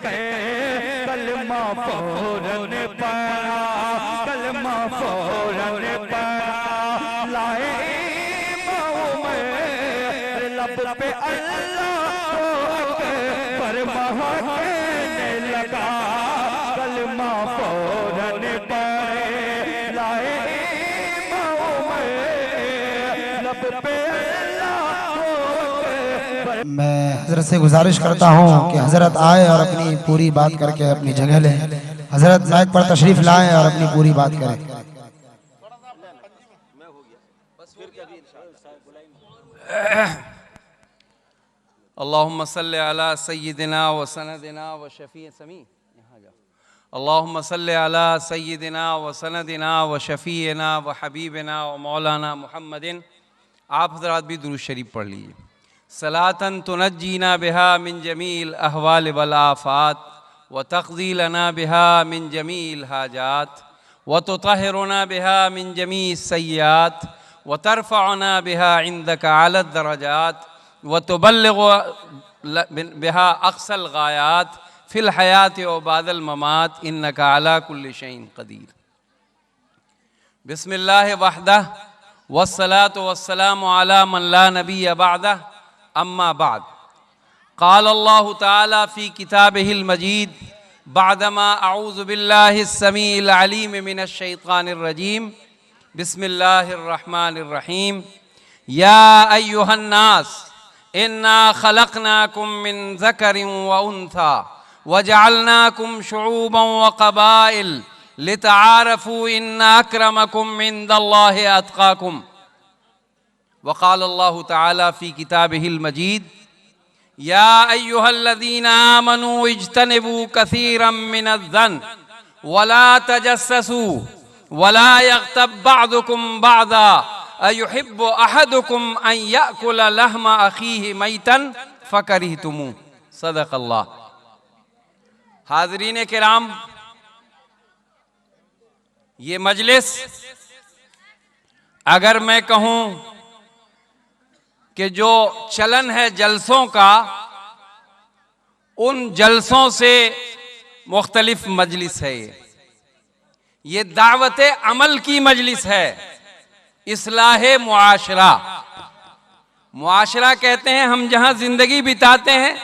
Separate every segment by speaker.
Speaker 1: कलमा फौरन पढ़ा, कलमा फौरन पढ़ा। लाए लब पे अल्लाह पर महकने लगा, कलमा फौरन पढ़े। लाए लब पे अल्लाह।
Speaker 2: मैं हजरत से गुजारिश करता हूँ कि हजरत आए और अपनी पूरी बात करके अपनी जगह लें। हजरत माइक पर तशरीफ लाएं और अपनी पूरी बात करें।
Speaker 3: अल्लाहुम्मा सल्ली अला सय्यिदिना व सनदिना व शफ़ी समी। यहाँ जाओ। अल्लाहुम्मा सल्ली अला सय्यिदिना व सनदिना व शफ़ीना व हबीबिना व मौलाना मुहम्मदिन। आप हज़रात भी दुरूद शरीफ पढ़ लीजिए। सलातन तुनज्जीना बिहा मिन जमील अहवाल वल आफ़ात व तक़ज़ी लना बिहा मिन जमील हाजात व तुतहिरुना बिहा मिन जमी सय्यात व तरफ़अना बिहा इंदका अला दरजात व तुबल्लिगु बिहा अक़सल गायात फ़िल हयात व बादल ममात इन्नका अला कुल्लि शैइन क़दीर। बिस्मिल्लाह वहदह वस्सलातु वस्सलामु अला मन ला नबिय्य बअदह अम्मा बाद। क़ाल अल्लाहु तआला फ़ी किताबिहिल मजीद बअदमा अऊज़ु बिल्लाहिस समीइल अलीम मिनश शैतानिर रजीम। बिस्मिल्लाहिर रहमानिर रहीम। या अय्युहन नास इन्ना खलक़नाकुम मिन ज़करिन व उन्सा व जअलनाकुम शुऊबन व क़बाइल लितआरफ़ू इन्ना अक्रमकुम इंदल्लाहि अत्क़ाकुम। वक़ाल अल्लाहु तआला फ़ी किताबिहिल मजीद या अय्युहल्लज़ीना आमनू इज्तनिबू कसीरम मिनज़्ज़न वला तजस्ससू वला यग़्तब बअदुकुम बअदा अयुहिब्बु अहदुकुम अन याकुल लहमा अखीहि मैतन फ़करिहतुमू। सदक़ल्लाह। हाज़रीन किराम, ये मजलिस अगर मैं कहूँ कि जो चलन है जलसों का, उन जलसों से मुख्तलिफ मजलिस है। ये दावत अमल की मजलिस है, इस्लाहे मुआशरा। मुआशरा कहते हैं हम जहाँ जिंदगी बिताते हैं,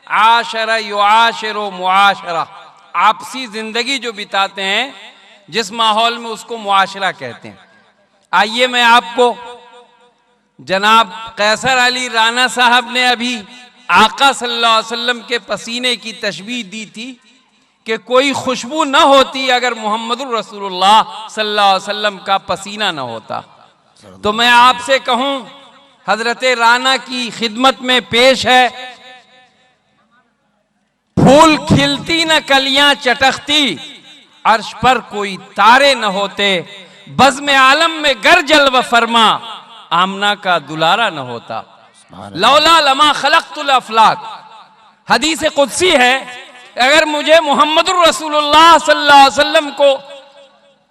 Speaker 3: आशरा युआशिरु मुआशरा, आपसी जिंदगी जो बिताते हैं जिस माहौल में, उसको मुआशरा कहते हैं। आइए मैं आपको जनाब कैसर अली राना साहब ने अभी आका सल्लल्लाहु अलैहि वसल्लम के पसीने की तशबीह दी थी कि कोई खुशबू न होती अगर मुहम्मदुर रसूलुल्लाह सल्लल्लाहु अलैहि वसल्लम का पसीना न होता। तो मैं आपसे कहूं, हजरत राना की खिदमत में पेश है, फूल खिलती न कलियां चटकती, अर्श पर कोई तारे न होते, बज़्म आलम में गर जलवा फरमा, आमना का दुलारा न होता। लौला लमा खलक़तुल अफ़लाक। हदीस कुदसी है, अगर मुझे मुहम्मदुर रसूलुल्लाह सल्लल्लाहु अलैहि वसल्लम को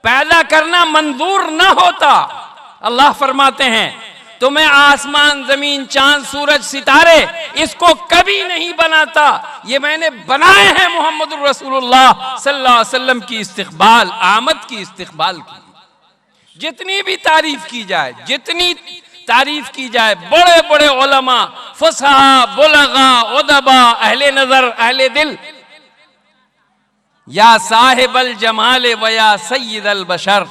Speaker 3: पैदा करना मंजूर न होता, अल्लाह फरमाते हैं, तो मैं आसमान, जमीन, चांद, सूरज, सितारे इसको कभी नहीं बनाता। ये मैंने बनाए हैं मुहम्मदुर रसूलुल्लाह सल्लल्लाहु अलैहि वसल्लम की इस्तिक़बाल, आमद की इस्तिक़बाल की। जितनी भी तारीफ की जाए, जितनी तारीफ की जाए, बड़े बड़े उलमा, फुसहा, बुलगा, उदबा, अहले नजर, अहले दिल, या साहिबल जमाल व या सय्यिदल बशर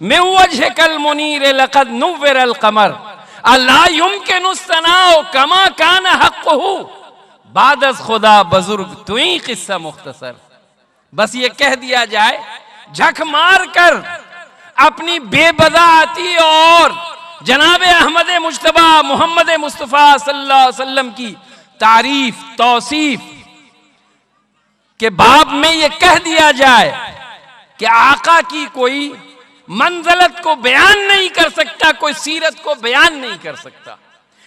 Speaker 3: मिन वजहिकल मुनीर लक़द नुव्विरल क़मर अला युमकिनु सनाउ कमा कान हक़्क़ुहु बादस खुदा बुजुर्ग तुई किस्सा मुख्तसर। बस ये कह दिया जाए झक मार कर अपनी बेबदाती और जनाब अहमद मुज्तबा मोहम्मद मुस्तफ़ा सल्लल्लाहु अलैहि वसल्लम की तारीफ तौसीफ के बाब में ये कह दिया जाए कि आका की कोई मंज़लत को बयान नहीं कर सकता, कोई सीरत को बयान नहीं कर सकता।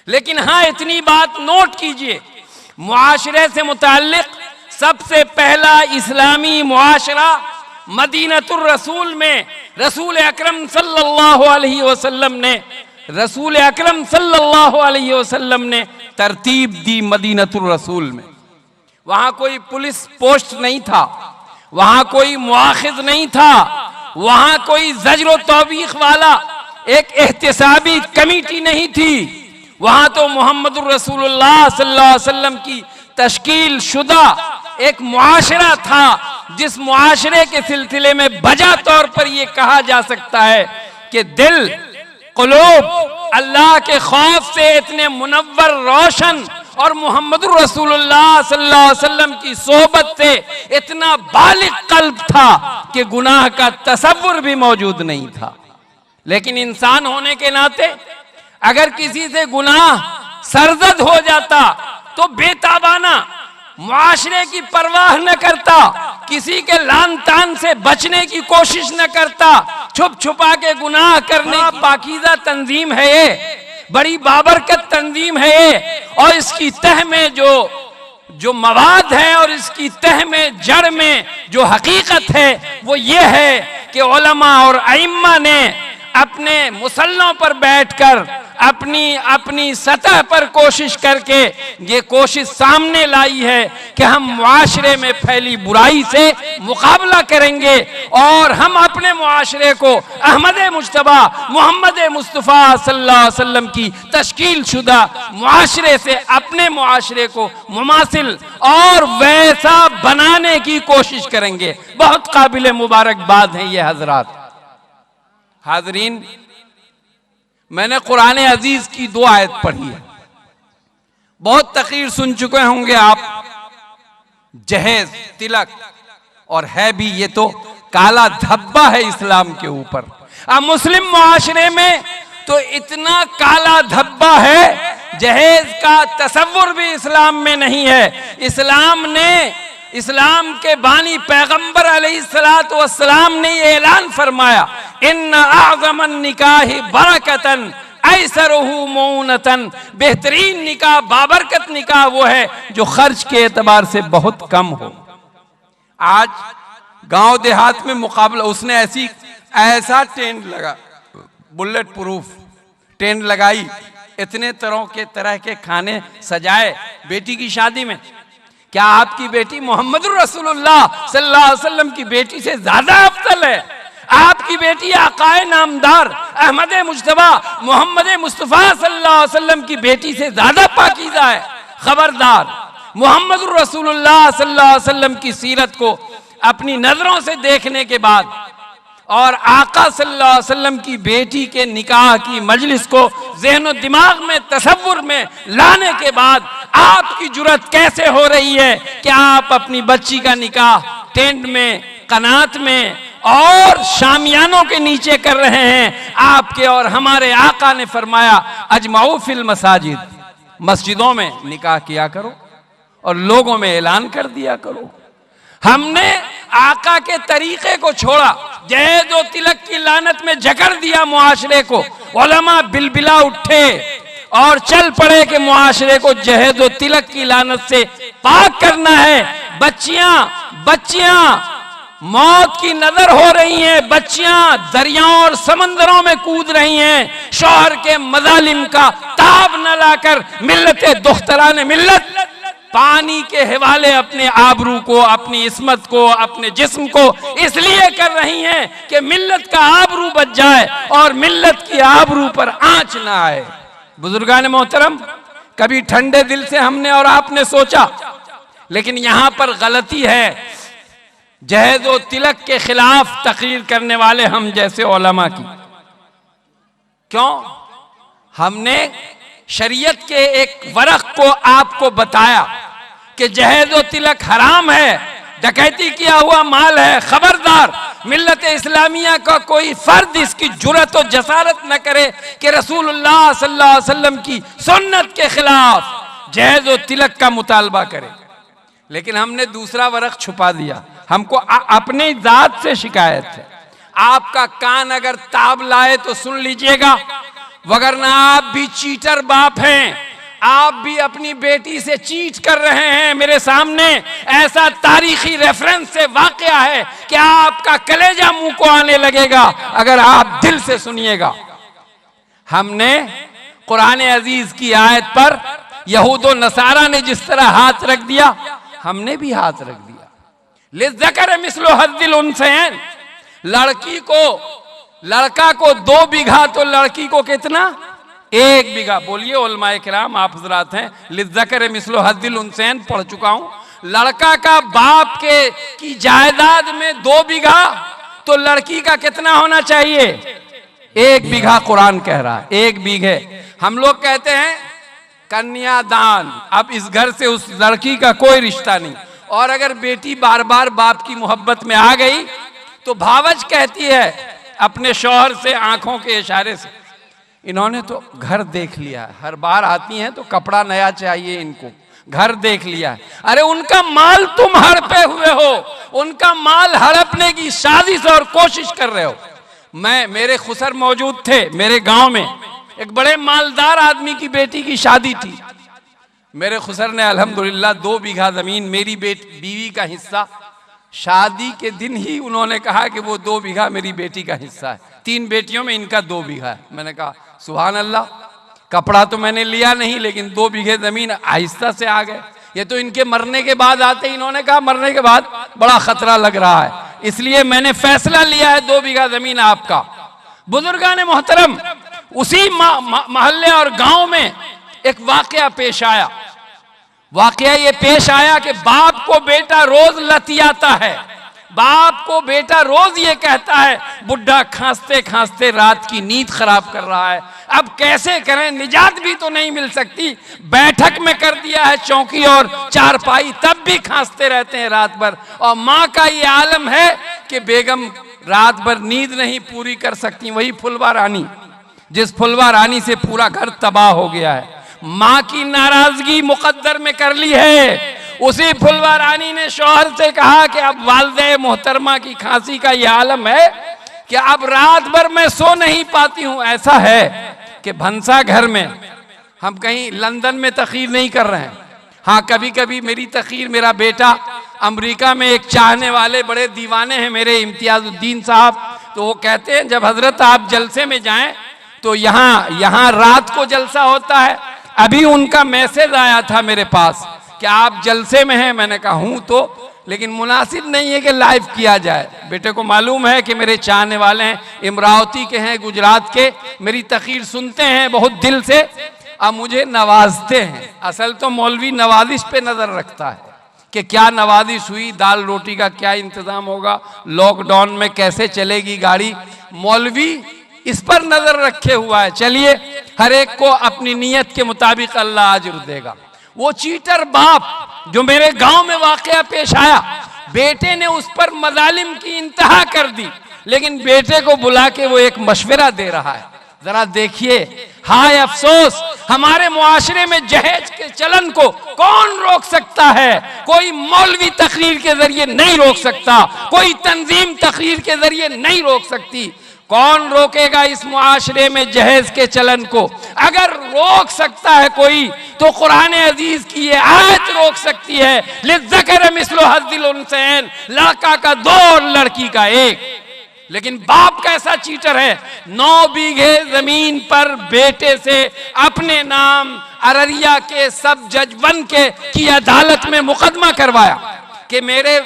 Speaker 3: लेकिन हाँ, इतनी बात नोट कीजिए, मुआशरे से मुताल्लिक सबसे पहला इस्लामी मुआशरा मदीनतुर रसूल में रसूल अकरम सल्लल्लाहु अलैहि वसल्लम ने तरतीब दी। मदीनतुर रसूल में वहां कोई पुलिस पोस्ट नहीं था, वहां कोई मुआखिज नहीं था, वहां कोई ज़ज्र तौबीख वाला एक एहतिसाबी कमेटी नहीं थी। वहां तो मोहम्मदुर रसूलुल्लाह सल्लल्लाहु अलैहि वसल्लम की तश्कील शुदा एक मुआशरा था, जिस मुआशरे के सिलसिले में बजा तौर पर यह कहा जा सकता है कि दिल क़ुलूब अल्लाह के खौफ से इतने मुनव्वर रोशन और मोहम्मदुर रसूलुल्लाह सल्लल्लाहु अलैहि वसल्लम की सोहबत से इतना बालिग कल्ब था कि गुनाह का तसव्वुर भी मौजूद नहीं था। लेकिन इंसान होने के नाते अगर किसी से गुनाह सरजद हो जाता तो बेताबाना मुआशरे की परवाह न करता, किसी के लान तान से बचने की कोशिश न करता, छुप छुपा के गुनाह करने की पाकीज़ा तंजीम है ये, बड़ी बाबरकत तंजीम है ये। और इसकी तह में जो मवाद है और इसकी तह में जड़ में जो हकीकत है वो ये है कि उलमा और अइम्मा ने अपने मुसल्लों पर बैठकर अपनी सतह पर कोशिश करके ये कोशिश सामने लाई है कि हम मुआशरे में फैली बुराई से मुकाबला करेंगे और हम अपने मुआशरे को अहमद मुज्तबा मोहम्मद मुस्तफ़ा सल्लल्लाहु अलैहि वसल्लम की तश्कील शुदा मुआशरे से अपने मुआशरे को मुमासिल और वैसा बनाने की कोशिश करेंगे। बहुत काबिल मुबारकबाद है ये हजरात। हाजरीन, मैंने कुरान अजीज की 2 आयत पढ़ी है। बहुत तकरीर सुन चुके होंगे आप, जहेज तिलक, और है भी ये तो काला धब्बा है इस्लाम के ऊपर। अब मुस्लिम मुआशरे में तो इतना काला धब्बा है, जहेज का तसव्वुर भी इस्लाम में नहीं है। इस्लाम के बानी पैगंबर अलैहिस्सलातु वस्सलाम ने ये ऐलान फरमाया, इन्ना अअज़मन निकाहि बरकतन ऐसरुहु मौनतन, बेहतरीन निकाह बाबरकत निकाह वो है जो खर्च के एतबार से बहुत कम हो। आज गांव देहात में मुकाबला, उसने ऐसा टेंट लगा, बुलेट प्रूफ टेंट लगाई, इतने तरह के खाने सजाए बेटी की शादी में। क्या आपकी बेटी मोहम्मदुर रसूलुल्लाह सल्लल्लाहु अलैहि वसल्लम की बेटी से ज्यादा अफजल है? आपकी बेटी आकाए नामदार अहमद मुज्तबा मोहम्मद मुस्तफ़ा सल्लल्लाहु अलैहि वसल्लम की बेटी से ज्यादा पाकीज़ा है। खबरदार, मोहम्मदुर रसूलुल्लाह सल्लल्लाहु अलैहि वसल्लम की सीरत को अपनी नजरों से देखने के बाद और आका सल्लल्लाहु अलैहि वसल्लम की बेटी के निकाह की मजलिस को ज़हन दिमाग में तसव्वुर में लाने के बाद आपकी जुर्रत कैसे हो रही है कि आप अपनी बच्ची का निकाह टेंट में, कनात में और शामियानों के नीचे कर रहे हैं? आपके और हमारे आका ने फरमाया, अजमाउ फिल मसाजिद, मस्जिदों में निकाह किया करो और लोगों में ऐलान कर दिया करो। हमने आका के तरीके को छोड़ा, जहेज और तिलक की लानत में जकड़ दिया मुआशरे को। उलमा बिलबिला उठे और चल पड़े कि मुआशरे को जहेज और तिलक की लानत से पाक करना है। बच्चियां मौत की नजर हो रही हैं, बच्चियां दरियाओं और समंदरों में कूद रही हैं। शौहर के मजालिम का ताब न लाकर मिल्लते दुख्तराने मिल्लत पानी के हवाले अपने आबरू को, अपनी इस्मत को, अपने जिस्म को इसलिए कर रही हैं कि मिल्लत का आबरू बच जाए और मिल्लत की आबरू पर आंच ना आए। बुजुर्गान मोहतरम, कभी ठंडे दिल से हमने और आपने सोचा, लेकिन यहां पर गलती है जहेज और तिलक के खिलाफ तकरीर करने वाले हम जैसे उलमा की। क्यों? हमने शरीयत के एक वरक़ को आपको बताया कि जहेज और तिलक हराम है, डकैती किया हुआ माल है। खबरदार, मिल्लत इस्लामिया का कोई फर्द इसकी जुर्रत और जसारत न करे कि रसूलुल्लाह सल्लल्लाहु अलैहि वसल्लम की सुन्नत के खिलाफ जहेज और तिलक का मुतालबा करे। लेकिन हमने दूसरा वरक़ छुपा दिया। हमको अपनी जात से शिकायत है। आपका कान अगर ताब लाए तो सुन लीजिएगा, वगरना आप भी चीटर बाप हैं। आप भी अपनी बेटी से चीट कर रहे हैं। मेरे सामने ऐसा तारीखी रेफरेंस से वाकया है कि आपका कलेजा मुंह को आने लगेगा अगर आप दिल से सुनिएगा। हमने कुरान अजीज की आयत पर यहूद और नसारा ने जिस तरह हाथ रख दिया, हमने भी हाथ रख दिया। लिज़्ज़कर मिस्लु हज़्ज़िल उन्सयैन, लड़का को 2 बीघा तो लड़की को कितना? 1 बीघा। बोलिए उलमाए किराम, आप हज़रात हैं, लिज़्ज़कर मिस्लु हज़्ज़िल उन्सयैन पढ़ चुका हूं। लड़का का बाप की जायदाद में 2 बीघा, तो लड़की का कितना होना चाहिए? 1 बीघा कुरान कह रहा है, 1 बीघे। हम लोग कहते हैं कन्यादान, अब इस घर से उस लड़की का कोई रिश्ता नहीं। और अगर बेटी बार बार बाप की मोहब्बत में आ गई तो भावज कहती है अपने शौहर से आंखों के इशारे से, इन्होंने तो घर देख लिया, हर बार आती हैं तो कपड़ा नया चाहिए इनको, घर देख लिया। अरे उनका माल तुम हड़पे हुए हो, उनका माल हड़पने की साजिश और कोशिश कर रहे हो। मेरे खुसर मौजूद थे मेरे गांव में, एक बड़े मालदार आदमी की बेटी की शादी थी। मेरे खुसर ने अल्हम्दुलिल्लाह 2 बीघा जमीन, मेरी बीवी का हिस्सा, शादी के दिन ही उन्होंने कहा कि वो 2 बीघा मेरी बेटी का हिस्सा है। 3 बेटियों में इनका 2 बीघा है। मैंने कहा सुभान अल्लाह, कपड़ा तो मैंने लिया नहीं, लेकिन 2 बीघे जमीन आहिस्ता से आ गए। ये तो इनके मरने के बाद आते, इन्होंने कहा मरने के बाद बड़ा खतरा लग रहा है, इसलिए मैंने फैसला लिया है 2 बीघा जमीन आपका। बुजुर्गान मोहतरम, उसी मोहल्ले और गांव में एक वाकया पेश आया। वाकया ये पेश आया कि बाप को बेटा रोज लतियाता है, बाप को बेटा रोज ये कहता है बुढ़ा खांसते खांसते रात की नींद खराब कर रहा है, अब कैसे करें, निजात भी तो नहीं मिल सकती। बैठक में कर दिया है चौकी और चारपाई, तब भी खांसते रहते हैं रात भर। और माँ का ये आलम है कि बेगम रात भर नींद नहीं पूरी कर सकती। वही फुलवा रानी, जिस फुलवा रानी से पूरा घर तबाह हो गया है, माँ की नाराजगी मुकद्दर में कर ली है। उसी फुलवा रानी ने शौहर से कहा कि अब वालिदे मोहतरमा की खांसी का यह आलम है कि अब रात भर मैं सो नहीं पाती हूं। ऐसा है कि भंसा घर में, हम कहीं लंदन में तखीर नहीं कर रहे हैं, हाँ कभी कभी मेरी तखीर, मेरा बेटा अमेरिका में एक चाहने वाले बड़े दीवाने हैं मेरे इम्तियाजुद्दीन साहब, तो वो कहते हैं जब हजरत आप जलसे में जाएं तो यहाँ रात को जलसा होता है। अभी उनका मैसेज आया था मेरे पास कि आप जलसे में हैं। मैंने कहा हूं तो, लेकिन मुनासिब नहीं है कि लाइव किया जाए। बेटे को मालूम है कि मेरे चाहने वाले हैं, इमरावती के हैं, गुजरात के, मेरी तकीर सुनते हैं बहुत दिल से, अब मुझे नवाजते हैं। असल तो मौलवी नवाजिश पे नजर रखता है कि क्या नवाजिश हुई, दाल रोटी का क्या इंतजाम होगा, लॉकडाउन में कैसे चलेगी गाड़ी, मौलवी इस पर नजर रखे हुआ है। चलिए, हर एक को अपनी नीयत के मुताबिक अल्लाह अजर देगा। वो चीटर बाप जो मेरे गांव में वाकया पेश आया, बेटे ने उस पर मजालिम की इंतहा कर दी, लेकिन बेटे को बुला के वो एक मशवरा दे रहा है। जरा देखिए, हाय अफसोस, हमारे मुआशरे में जहेज के चलन को कौन रोक सकता है? कोई मौलवी तकरीर के जरिए नहीं रोक सकता, कोई तंजीम तकरीर के जरिए नहीं रोक सकती। कौन रोकेगा इस मुआशरे में जहेज के चलन को? अगर रोक सकता है कोई तो कुरान अजीज की ये आयत रोक सकती है, लिज़्ज़कर मिस्लु हज़्ज़िल उन्सयैन, लड़का का 2 और लड़की का 1। लेकिन बाप कैसा चीटर है, 9 बीघे जमीन पर बेटे से अपने नाम अररिया के सब जज बन के की अदालत में मुकदमा करवाया कि मेरे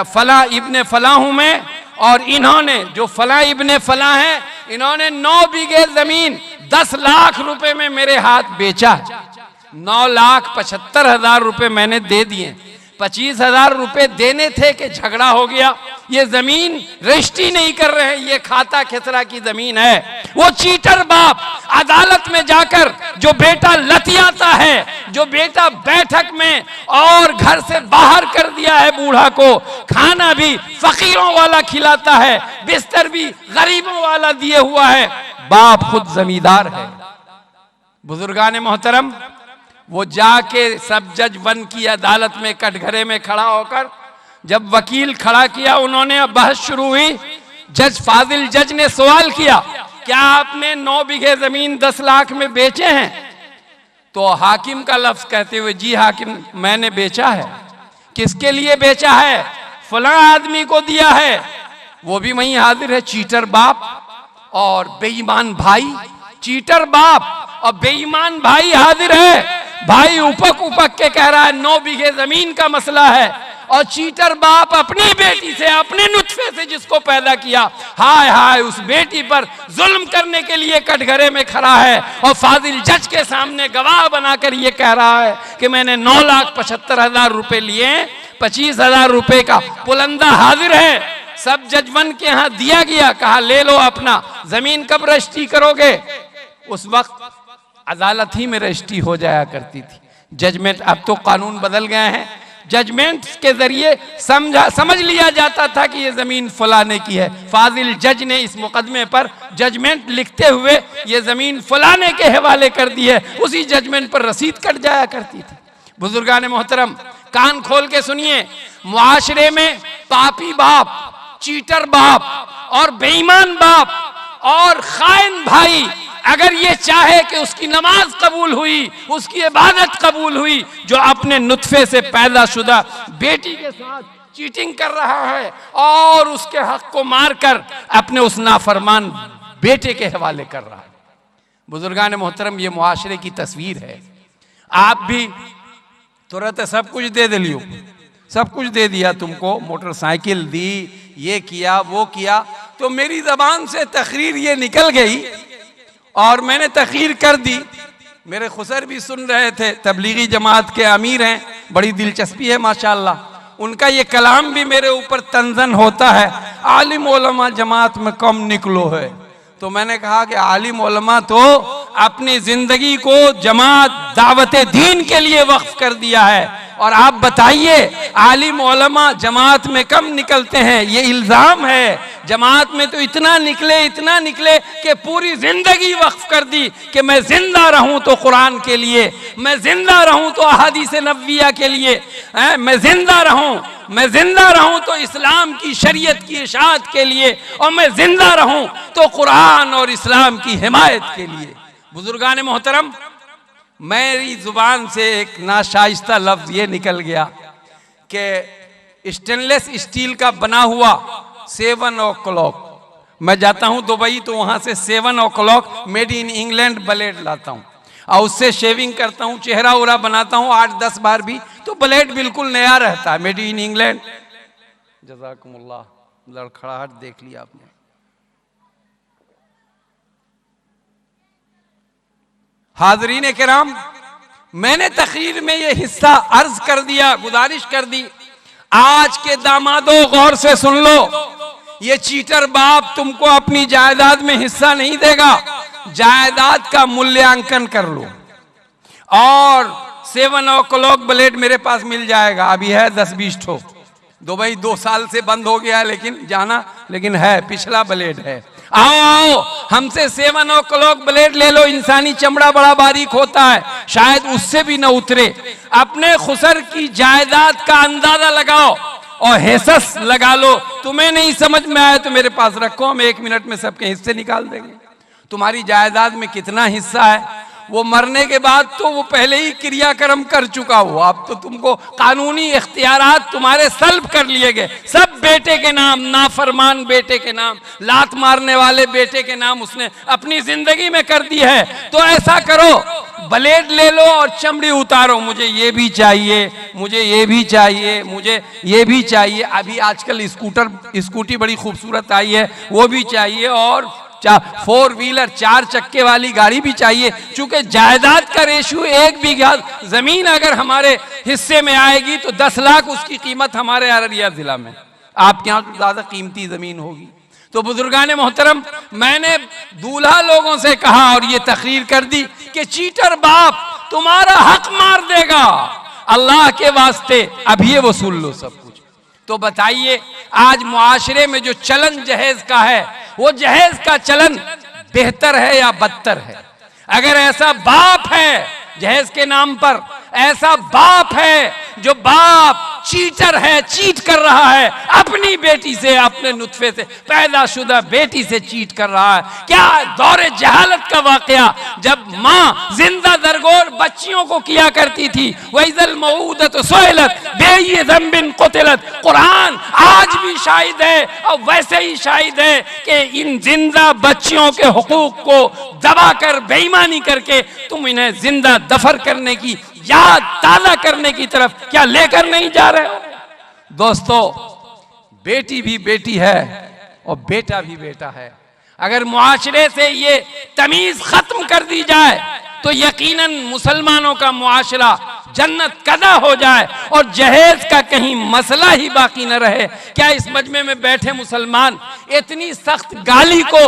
Speaker 3: फला इब्ने फला हूं मैं, और इन्होंने जो फला इब्ने फला है, इन्होंने 9 बीघे जमीन 10 लाख रुपए में मेरे हाथ बेचा है। 9,75,000 रुपए मैंने दे दिए, 25,000 रुपए देने थे कि झगड़ा हो गया। ये जमीन रजिस्ट्री नहीं कर रहे हैं, ये खाता खेसरा की जमीन है। वो चीटर बाप अदालत में जाकर जो बेटा लतियाता है, जो बेटा बैठक में और घर से बाहर कर दिया है बूढ़ा को, खाना भी फकीरों वाला खिलाता है, बिस्तर भी गरीबों वाला दिए हुआ है, बाप खुद जमींदार है। बुजुर्गान मोहतरम, वो जाके सब जज बन की अदालत में कटघरे में खड़ा होकर जब वकील खड़ा किया, उन्होंने बहस शुरू हुई। जज फाजिल जज ने सवाल किया, क्या आपने 9 बीघे जमीन 10 लाख में बेचे हैं? तो हाकिम का लफ्ज कहते हुए, जी हाकिम मैंने बेचा है। किसके लिए बेचा है? फला आदमी को दिया है। वो भी वहीं हाजिर है, चीटर बाप और बेईमान भाई। चीटर बाप और बेईमान भाई हाजिर है। भाई उपक उपक के कह रहा है 9 बीघे जमीन का मसला है, और चीटर बाप अपनी बेटी से, अपने नुत्फे से जिसको पैदा किया, हाय हाय उस बेटी पर जुल्म करने के लिए कटघरे में खड़ा है, और फाजिल जज के सामने गवाह बनाकर ये कह रहा है कि मैंने 9,75,000 रुपए लिए, 25,000 रुपए का पुलंदा हाजिर है, सब जजमन के यहाँ दिया गया, कहा ले लो अपना, जमीन कब रजिस्ट्री करोगे? उस वक्त अदालत ही में रजिस्ट्री हो जाया करती थी, जजमेंट। अब तो कानून बदल गए हैं, जजमेंट के जरिए समझ लिया जाता था कि ये जमीन फलाने की है। फाजिल जज ने इस मुकदमे पर जजमेंट लिखते हुए ये जमीन फलाने के हवाले कर दी है, उसी जजमेंट पर रसीद कट जाया करती थी। बुजुर्गान मोहतरम, कान खोल के सुनिए, मुआशरे में पापी बाप, चीटर बाप और बेईमान बाप और खाइन भाई अगर ये चाहे कि उसकी नमाज कबूल हुई, उसकी इबादत कबूल हुई, जो अपने नुत्फे से पैदाशुदा बेटी के साथ चीटिंग कर रहा है और उसके हक को मारकर अपने उस नाफरमान बेटे के हवाले कर रहा है। बुजुर्गान मोहतरम, ये मुआशरे की तस्वीर है। आप भी तुरंत सब कुछ दे दिलियो, सब कुछ दे दिया तुमको, मोटरसाइकिल दी, ये किया वो किया, तो मेरी जबान से तकरीर ये निकल गई और मैंने तकरीर कर दी। मेरे खुसर भी सुन रहे थे, तबलीगी जमात के अमीर हैं, बड़ी दिलचस्पी है माशाअल्लाह, उनका ये कलाम भी मेरे ऊपर तंजन होता है, आलिम उलमा जमात में कम निकलो है। तो मैंने कहा कि आलिम उलमा तो अपनी जिंदगी को जमात दावत दीन के लिए वक्फ कर दिया है, और आप बताइए आलिम उलमा जमात में कम निकलते हैं, ये इल्जाम है। जमात में तो इतना निकले कि पूरी जिंदगी वक्फ कर दी कि मैं जिंदा रहूं तो कुरान के लिए, मैं जिंदा रहूं तो अहादीस नबविया के लिए, मैं जिंदा रहूं तो इस्लाम की शरीयत की इशाअत के लिए, और मैं जिंदा रहूं तो कुरान और इस्लाम की हिमायत के लिए। बुजुर्गान मोहतरम, मेरी जुबान से एक नाशाइस्ता लफ्ज ये निकल गया कि स्टेनलेस स्टील का बना हुआ 7 o'clock, मैं जाता हूं दुबई तो वहां से 7 o'clock made in England blade लाता हूं, और उससे शेविंग करता हूं, चेहरा उरा बनाता हूं 8-10 बार भी, तो ब्लेड बिल्कुल नया रहता है, मेड इन इंग्लैंड। जज़ाकुमुल्लाह, लड़खड़ाहट देख लिया आपने। हाज़रीन किराम, मैंने तकरीर में ये हिस्सा अर्ज कर दिया, गुजारिश कर दी, आज के दामादों गौर से सुन लो, ये चीटर बाप तुमको अपनी जायदाद में हिस्सा नहीं देगा, जायदाद का मूल्यांकन कर लो, और 7 o'clock ब्लेड मेरे पास मिल जाएगा, अभी है 10-20 ठो, दुबई 2 साल से बंद हो गया लेकिन है, पिछला ब्लेड है। आओ हमसे 7 o'clock ब्लेड ले लो, इंसानी चमड़ा बड़ा बारीक होता है, शायद उससे भी न उतरे। अपने खुसर की जायदाद का अंदाजा लगाओ और हिस्स लगा लो, तुम्हें नहीं समझ में आए तो मेरे पास रखो, हम 1 मिनट में सबके हिस्से निकाल देंगे। तुम्हारी जायदाद में कितना हिस्सा है, वो मरने के बाद तो वो पहले ही क्रियाक्रम कर चुका हो, अब तो तुमको कानूनी इख्तियारात तुम्हारे सल्ब कर लिए गए, सब बेटे के नाम, नाफरमान बेटे के नाम, लात मारने वाले बेटे के नाम उसने अपनी जिंदगी में कर दी है। तो ऐसा करो, ब्लेड ले लो और चमड़ी उतारो, मुझे ये भी चाहिए, मुझे ये भी चाहिए, मुझे ये भी चाहिए। अभी आजकल स्कूटी बड़ी खूबसूरत आई है, वो भी चाहिए, और 4 व्हीलर 4 चक्के वाली गाड़ी भी चाहिए। चूंकि जायदाद का रेशियो 1 बीघा जमीन अगर हमारे हिस्से में आएगी तो 10 लाख उसकी कीमत हमारे अररिया जिला में, आपके यहाँ तो ज्यादा कीमती जमीन होगी। तो बुजुर्गान मोहतरम, मैंने दूल्हा लोगों से कहा और ये तकरीर कर दी कि चीटर बाप तुम्हारा हक मार देगा, अल्लाह के वास्ते अब ये वसूल लो सब कुछ। तो बताइए आज मुआशरे में जो चलन जहेज का है, वो जहेज का चलन बेहतर है या बदतर है? अगर ऐसा बाप है जहेज के नाम पर, ऐसा बाप है जो बाप चीटर है, चीट कर रहा है अपनी बेटी से, अपने नुत्फे से पैदाशुदा बेटी से चीट कर रहा है, क्या दौरे जहालत का वाकया जब माँ जिंदा दरगोर बच्चियों को किया करती थी, वैज़ल मऊदत सुइलत बेय्यि ज़ंबिन क़ुतिलत, कुरान आज भी शाहिद है और वैसे ही शाहिद है कि इन जिंदा बच्चियों के हुकूक को दबाकर बेईमानी करके तुम इन्हें जिंदा दफन करने की याद ताजा करने की तरफ क्या लेकर नहीं जा रहे हो? दोस्तों, बेटी भी बेटी है और बेटा भी बेटा है। अगर मुआशरे से ये तमीज खत्म कर दी जाए तो यकीनन मुसलमानों का मुआशरा जन्नत कदा हो जाए और जहेज का कहीं मसला ही बाकी न रहे। क्या इस मजमे में बैठे मुसलमान इतनी सख्त गाली को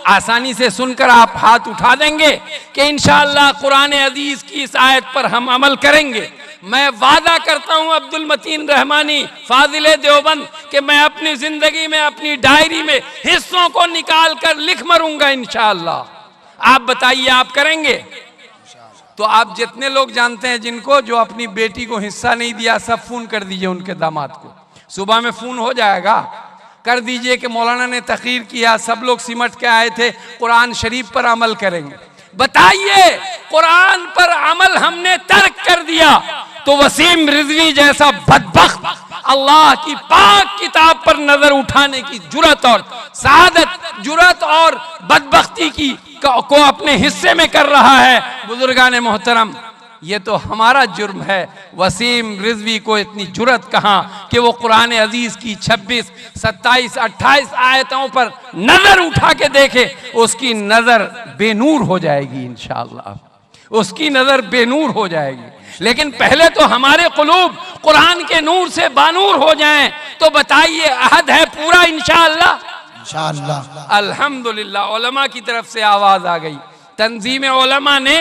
Speaker 3: आसानी से सुनकर आप हाथ उठा देंगे कि इंशाअल्लाह कुरान अजीज की इस आयत पर हम अमल करेंगे? मैं वादा करता हूं अब्दुल मतीन रहमानी फाजिले देवबंद कि मैं अपनी जिंदगी में अपनी डायरी में हिस्सों को निकाल कर लिख मरूंगा इंशाअल्लाह। आप बताइए, आप करेंगे? तो आप जितने लोग जानते हैं जिनको जो अपनी बेटी को हिस्सा नहीं दिया, सब फोन कर दीजिए उनके दामाद को। सुबह में फोन हो जाएगा, कर दीजिए कि मौलाना ने तकरीर किया, सब लोग सिमट के आए थे, कुरान शरीफ पर अमल करेंगे। बताइए, कुरान पर अमल हमने तर्क कर दिया तो वसीम रिजवी जैसा बदबख्त अल्लाह की पाक किताब पर नजर उठाने की जुर्रत और सादत, जुर्रत और बदबख्ती की को अपने हिस्से में कर रहा है। बुजुर्गान मोहतरम, ये तो हमारा जुर्म है। वसीम रिजवी को इतनी जुर्रत कहाँ कि वो कुरान अजीज की 26, 27, 28 आयतों पर नजर उठा के देखे। उसकी नजर बेनूर हो जाएगी इंशाअल्लाह, उसकी नजर बेनूर हो जाएगी। लेकिन पहले तो हमारे कुलूब कुरान के नूर से बानूर हो जाएं। तो बताइए, अहद है पूरा इंशाअल्लाह?
Speaker 2: इंशाअल्लाह।
Speaker 3: अल्हम्दुलिल्लाह, उलमा की तरफ से आवाज आ गई। तंजीम उलमा ने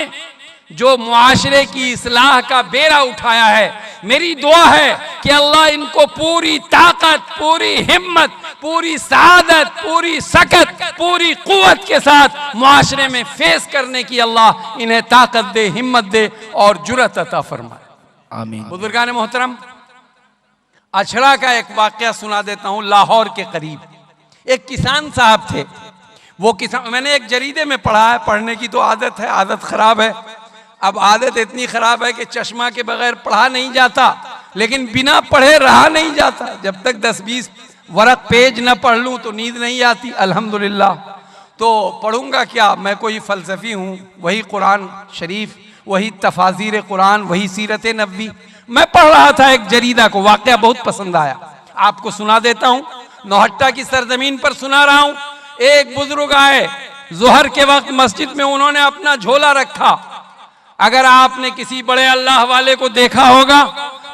Speaker 3: जो मुआशरे की इस्लाह का बेड़ा उठाया है, मेरी दुआ है कि अल्लाह इनको पूरी ताकत, पूरी हिम्मत, पूरी सादत, पूरी सकत, पूरी कुव्वत के साथ मुआशरे में फेस करने की अल्लाह इन्हें ताकत दे, हिम्मत दे और जुर्रत अता फरमाए।
Speaker 2: आमीन।
Speaker 3: बुजुर्गान मोहतरम, अछड़ा का एक वाकया सुना देता हूं। लाहौर के करीब एक किसान साहब थे। वो किसान, मैंने एक जरीदे में पढ़ा है, पढ़ने की तो आदत है, आदत खराब है। अब आदत इतनी खराब है कि चश्मा के बगैर पढ़ा नहीं जाता, लेकिन बिना पढ़े रहा नहीं जाता। जब तक 10-20 वरक पेज न पढ़ लूं तो नींद नहीं आती। अल्हम्दुलिल्लाह, तो पढ़ूंगा क्या? मैं कोई फलसफी हूं? वही कुरान शरीफ, वही तफाजीर कुरान, वही सीरत नबवी। मैं पढ़ रहा था एक जरीदा को, वाकया बहुत पसंद आया, आपको सुना देता हूं। नौहट्टा की सरजमीन पर सुना रहा हूं। एक बुजुर्ग आए, जोहर के वक्त मस्जिद में उन्होंने अपना झोला रखा। अगर आपने किसी बड़े अल्लाह वाले को देखा होगा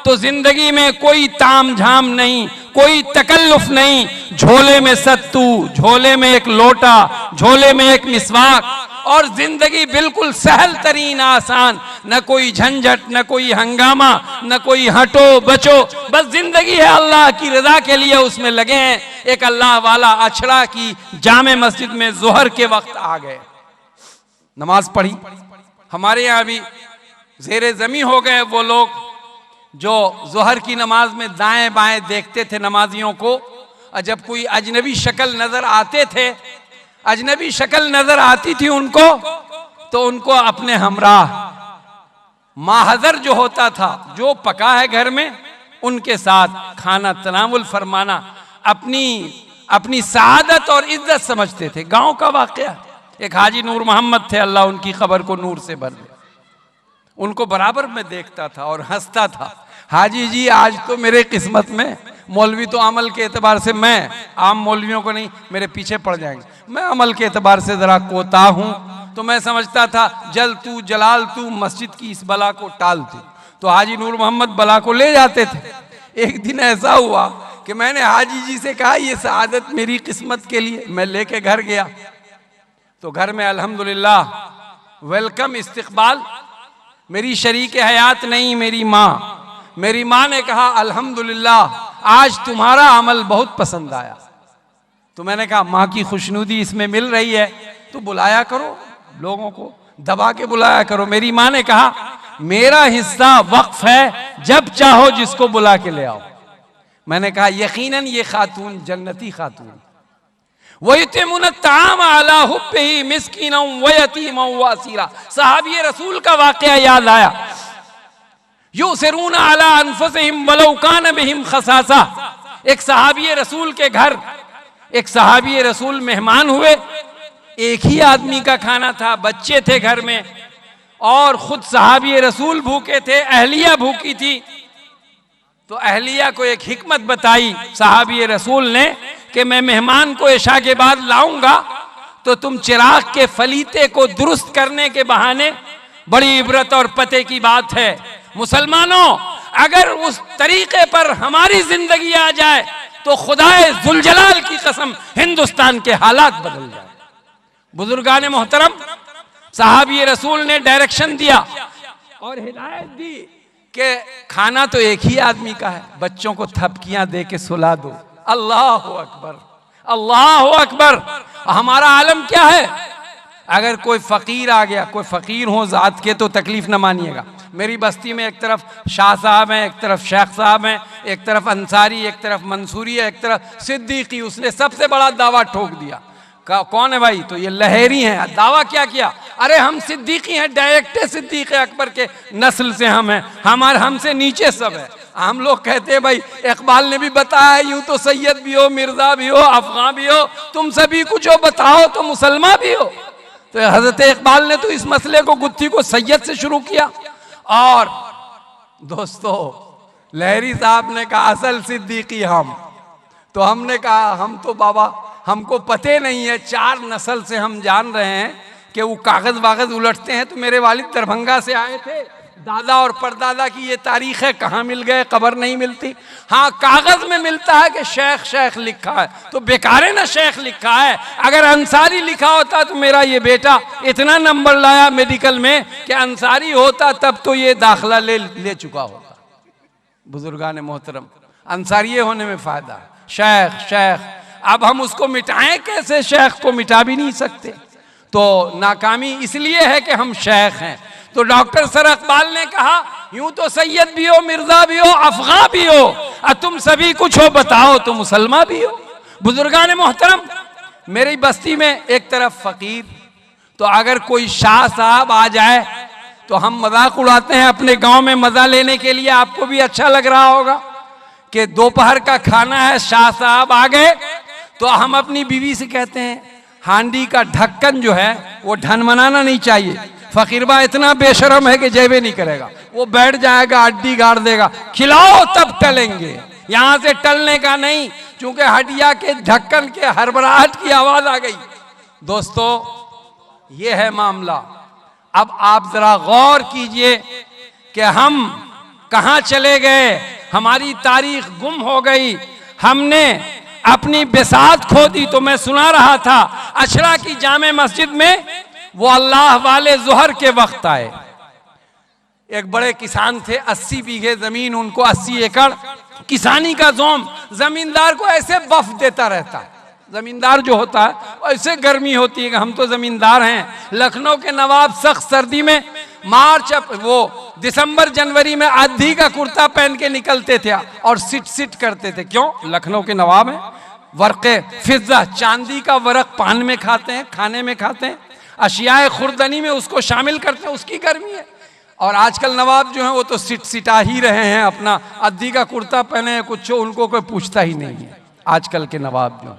Speaker 3: तो जिंदगी में कोई ताम झाम नहीं, कोई तकल्लुफ नहीं। झोले में सत्तू, झोले में एक लोटा, झोले में एक मिसवाक, और जिंदगी बिल्कुल सहल तरीन आसान। न कोई झंझट, न कोई हंगामा, न कोई हटो बचो, बस जिंदगी है अल्लाह की रजा के लिए उसमें लगे हैं। एक अल्लाह वाला अछड़ा की जामे मस्जिद में जोहर के वक्त आ गए, नमाज पढ़ी। हमारे यहाँ भी ज़ेरे ज़मी हो गए वो लोग जो जोहर की नमाज में दाएं बाएं देखते थे नमाजियों को। और जब कोई अजनबी शक्ल नजर आते थे, अजनबी शक्ल नजर आती थी उनको, तो उनको अपने हमराह माहज़र जो होता था, जो पका है घर में, उनके साथ खाना तनामुल फरमाना अपनी सादत और इज्जत समझते थे। गांव का वाकया, एक हाजी नूर मोहम्मद थे, अल्लाह उनकी खबर को नूर से भर दे। उनको बराबर में देखता था और हंसता था, हाजी जी आज तो मेरे किस्मत में, मौलवी तो अमल के एतबार से, मैं आम मौलवियों को नहीं, मेरे पीछे पड़ जाएंगे, मैं अमल के एतबार से जरा कोता हूं, तो मैं समझता था जल तू जलाल तू मस्जिद की इस बला को टाल तू। तो हाजी नूर मोहम्मद बला को ले जाते थे। एक दिन ऐसा हुआ कि मैंने हाजी जी से कहा ये सआदत मेरी किस्मत के लिए, मैं लेके घर गया। तो घर में अल्हम्दुलिल्लाह वेलकम, इस्तकबाल। मेरी शरीक हयात नहीं, मेरी माँ ने कहा अल्हम्दुलिल्लाह आज तुम्हारा अमल बहुत पसंद आया। तो मैंने कहा माँ की खुशनुदी इसमें मिल रही है तो बुलाया करो, लोगों को दबा के बुलाया करो। मेरी माँ ने कहा मेरा हिस्सा वक्फ है, जब चाहो जिसको बुला के ले आओ। मैंने कहा यकीनन ये खातून जन्नती खातून। वयुतिमुन ताम अला हुब्बिही मिस्कीना व यतीमा व असीरा। सहाबी रसूल का वाकया याद आया। युसिरूना अला अनफुसिहिम वलौ कान बिहिम खसासा। एक सहाबी रसूल के घर एक सहाबी रसूल मेहमान हुए। एक ही आदमी का खाना था, बच्चे थे घर में, और खुद सहाबी रसूल भूखे थे, अहलिया भूखी थी, तो अहलिया को एक हिकमत बताई सहाबी रसूल ने कि मैं मेहमान को इशा के बाद लाऊंगा तो तुम चिराग के फलीते को दुरुस्त करने के बहाने, बड़ी इबरत और पते की बात है मुसलमानों, अगर उस तरीके पर हमारी जिंदगी आ जाए तो खुदाए जुलजलाल की कसम हिंदुस्तान के हालात बदल जाए। बुजुर्गाने मोहतरम, सहाबी रसूल ने डायरेक्शन दिया और हिदायत दी कि खाना तो एक ही आदमी का है, बच्चों को थपकियां दे के सुला दो। अल्लाह अकबर, अल्लाह अकबर। हमारा आलम क्या है, अगर कोई फकीर आ गया, कोई फकीर हो जात के, तो तकलीफ न मानिएगा। मेरी बस्ती में एक तरफ शाह साहब हैं, एक तरफ शेख साहब हैं, एक तरफ अंसारी, एक तरफ मंसूरी है, एक तरफ सिद्दीकी। उसने सबसे बड़ा दावा ठोक दिया। कौन है भाई? तो ये लहरी हैं। दावा क्या किया? अरे हम सिद्दीकी हैं, डायरेक्ट सिद्दीक अकबर के नस्ल से हम हैं, हमारे हमसे नीचे सब है। हम लोग कहते हैं भाई इकबाल ने भी बताया, यूं तो सैयद भी हो, मिर्जा भी हो, अफगान भी हो, तुम सभी कुछ हो, बताओ तो मुसलमान भी हो। तो हजरत इकबाल ने तो इस मसले को, गुत्थी को सैयद से शुरू किया। और दोस्तों, लहरी साहब ने कहा असल सिद्दीकी हम, तो हमने कहा हम तो बाबा हमको पते नहीं है, 4 नस्ल से हम जान रहे हैं कि वो कागज वागज उलटते हैं। तो मेरे वालिद दरभंगा से आए थे, दादा और परदादा की ये तारीख है, कहाँ मिल गए, खबर नहीं मिलती। हाँ, कागज में मिलता है कि शेख शेख लिखा है, तो बेकार है ना शेख लिखा है। अगर अंसारी लिखा होता तो मेरा ये बेटा इतना नंबर लाया मेडिकल में कि अंसारी होता तब तो ये दाखिला ले चुका होता। बुजुर्गान मोहतरम, अंसारी होने में फायदा, शेख शेख। अब हम उसको मिटाएं कैसे? शेख को मिटा भी नहीं सकते। तो नाकामी इसलिए है कि हम शेख हैं। तो डॉक्टर सर इकबाल ने कहा यूं तो सैयद भी हो, मिर्जा भी हो, अफगान भी हो, और तुम सभी कुछ हो, बताओ तो मुसलमान भी हो। बुजुर्गान मोहतरम, मेरी बस्ती में एक तरफ फकीर, तो अगर कोई शाह साहब आ जाए तो हम मजाक उड़ाते हैं अपने गांव में मजा लेने के लिए। आपको भी अच्छा लग रहा होगा कि दोपहर का खाना है, शाह साहब आ गए, तो हम अपनी बीवी से कहते हैं हांडी का ढक्कन जो है वो ढनमनाना नहीं चाहिए। फकीरबा इतना बेशरम है कि जेबे नहीं करेगा, वो बैठ जाएगा, हड्डी गाड़ देगा, खिलाओ तब टलेंगे। यहां से टलने का नहीं, क्योंकि हड्डिया के ढक्कन के हड़बड़ाहट की आवाज आ गई। दोस्तों, ये है मामला। अब आप जरा गौर कीजिए कि हम कहां चले गए, हमारी तारीख गुम हो गई, हमने अपनी बिसात खो दी। तो मैं सुना रहा था अशरा की जामे मस्जिद में वो अल्लाह वाले जोहर के वक्त आए, एक बड़े किसान थे, 80 बीघे जमीन, उनको 80 एकड़ किसानी का जोम। जमींदार को ऐसे बफ देता रहता है, जमींदार जो होता है ऐसे गर्मी होती है कि हम तो जमींदार हैं। लखनऊ के नवाब सख्त सर्दी में वो दिसंबर जनवरी में आधी का कुर्ता पहन के निकलते थे और सिट करते थे। क्यों? लखनऊ के नवाब हैं, वर्क़े फिज़्ज़ा, चांदी का वर्क पान में खाते हैं, खाने में खाते हैं, अशियाए खुर्दनी में उसको शामिल करते हैं, उसकी गर्मी है। और आजकल नवाब जो हैं वो तो सिटा ही रहे हैं, अपना आधी का कुर्ता पहने हैं, कुछ उनको कोई पूछता ही नहीं है आजकल के नवाब जो।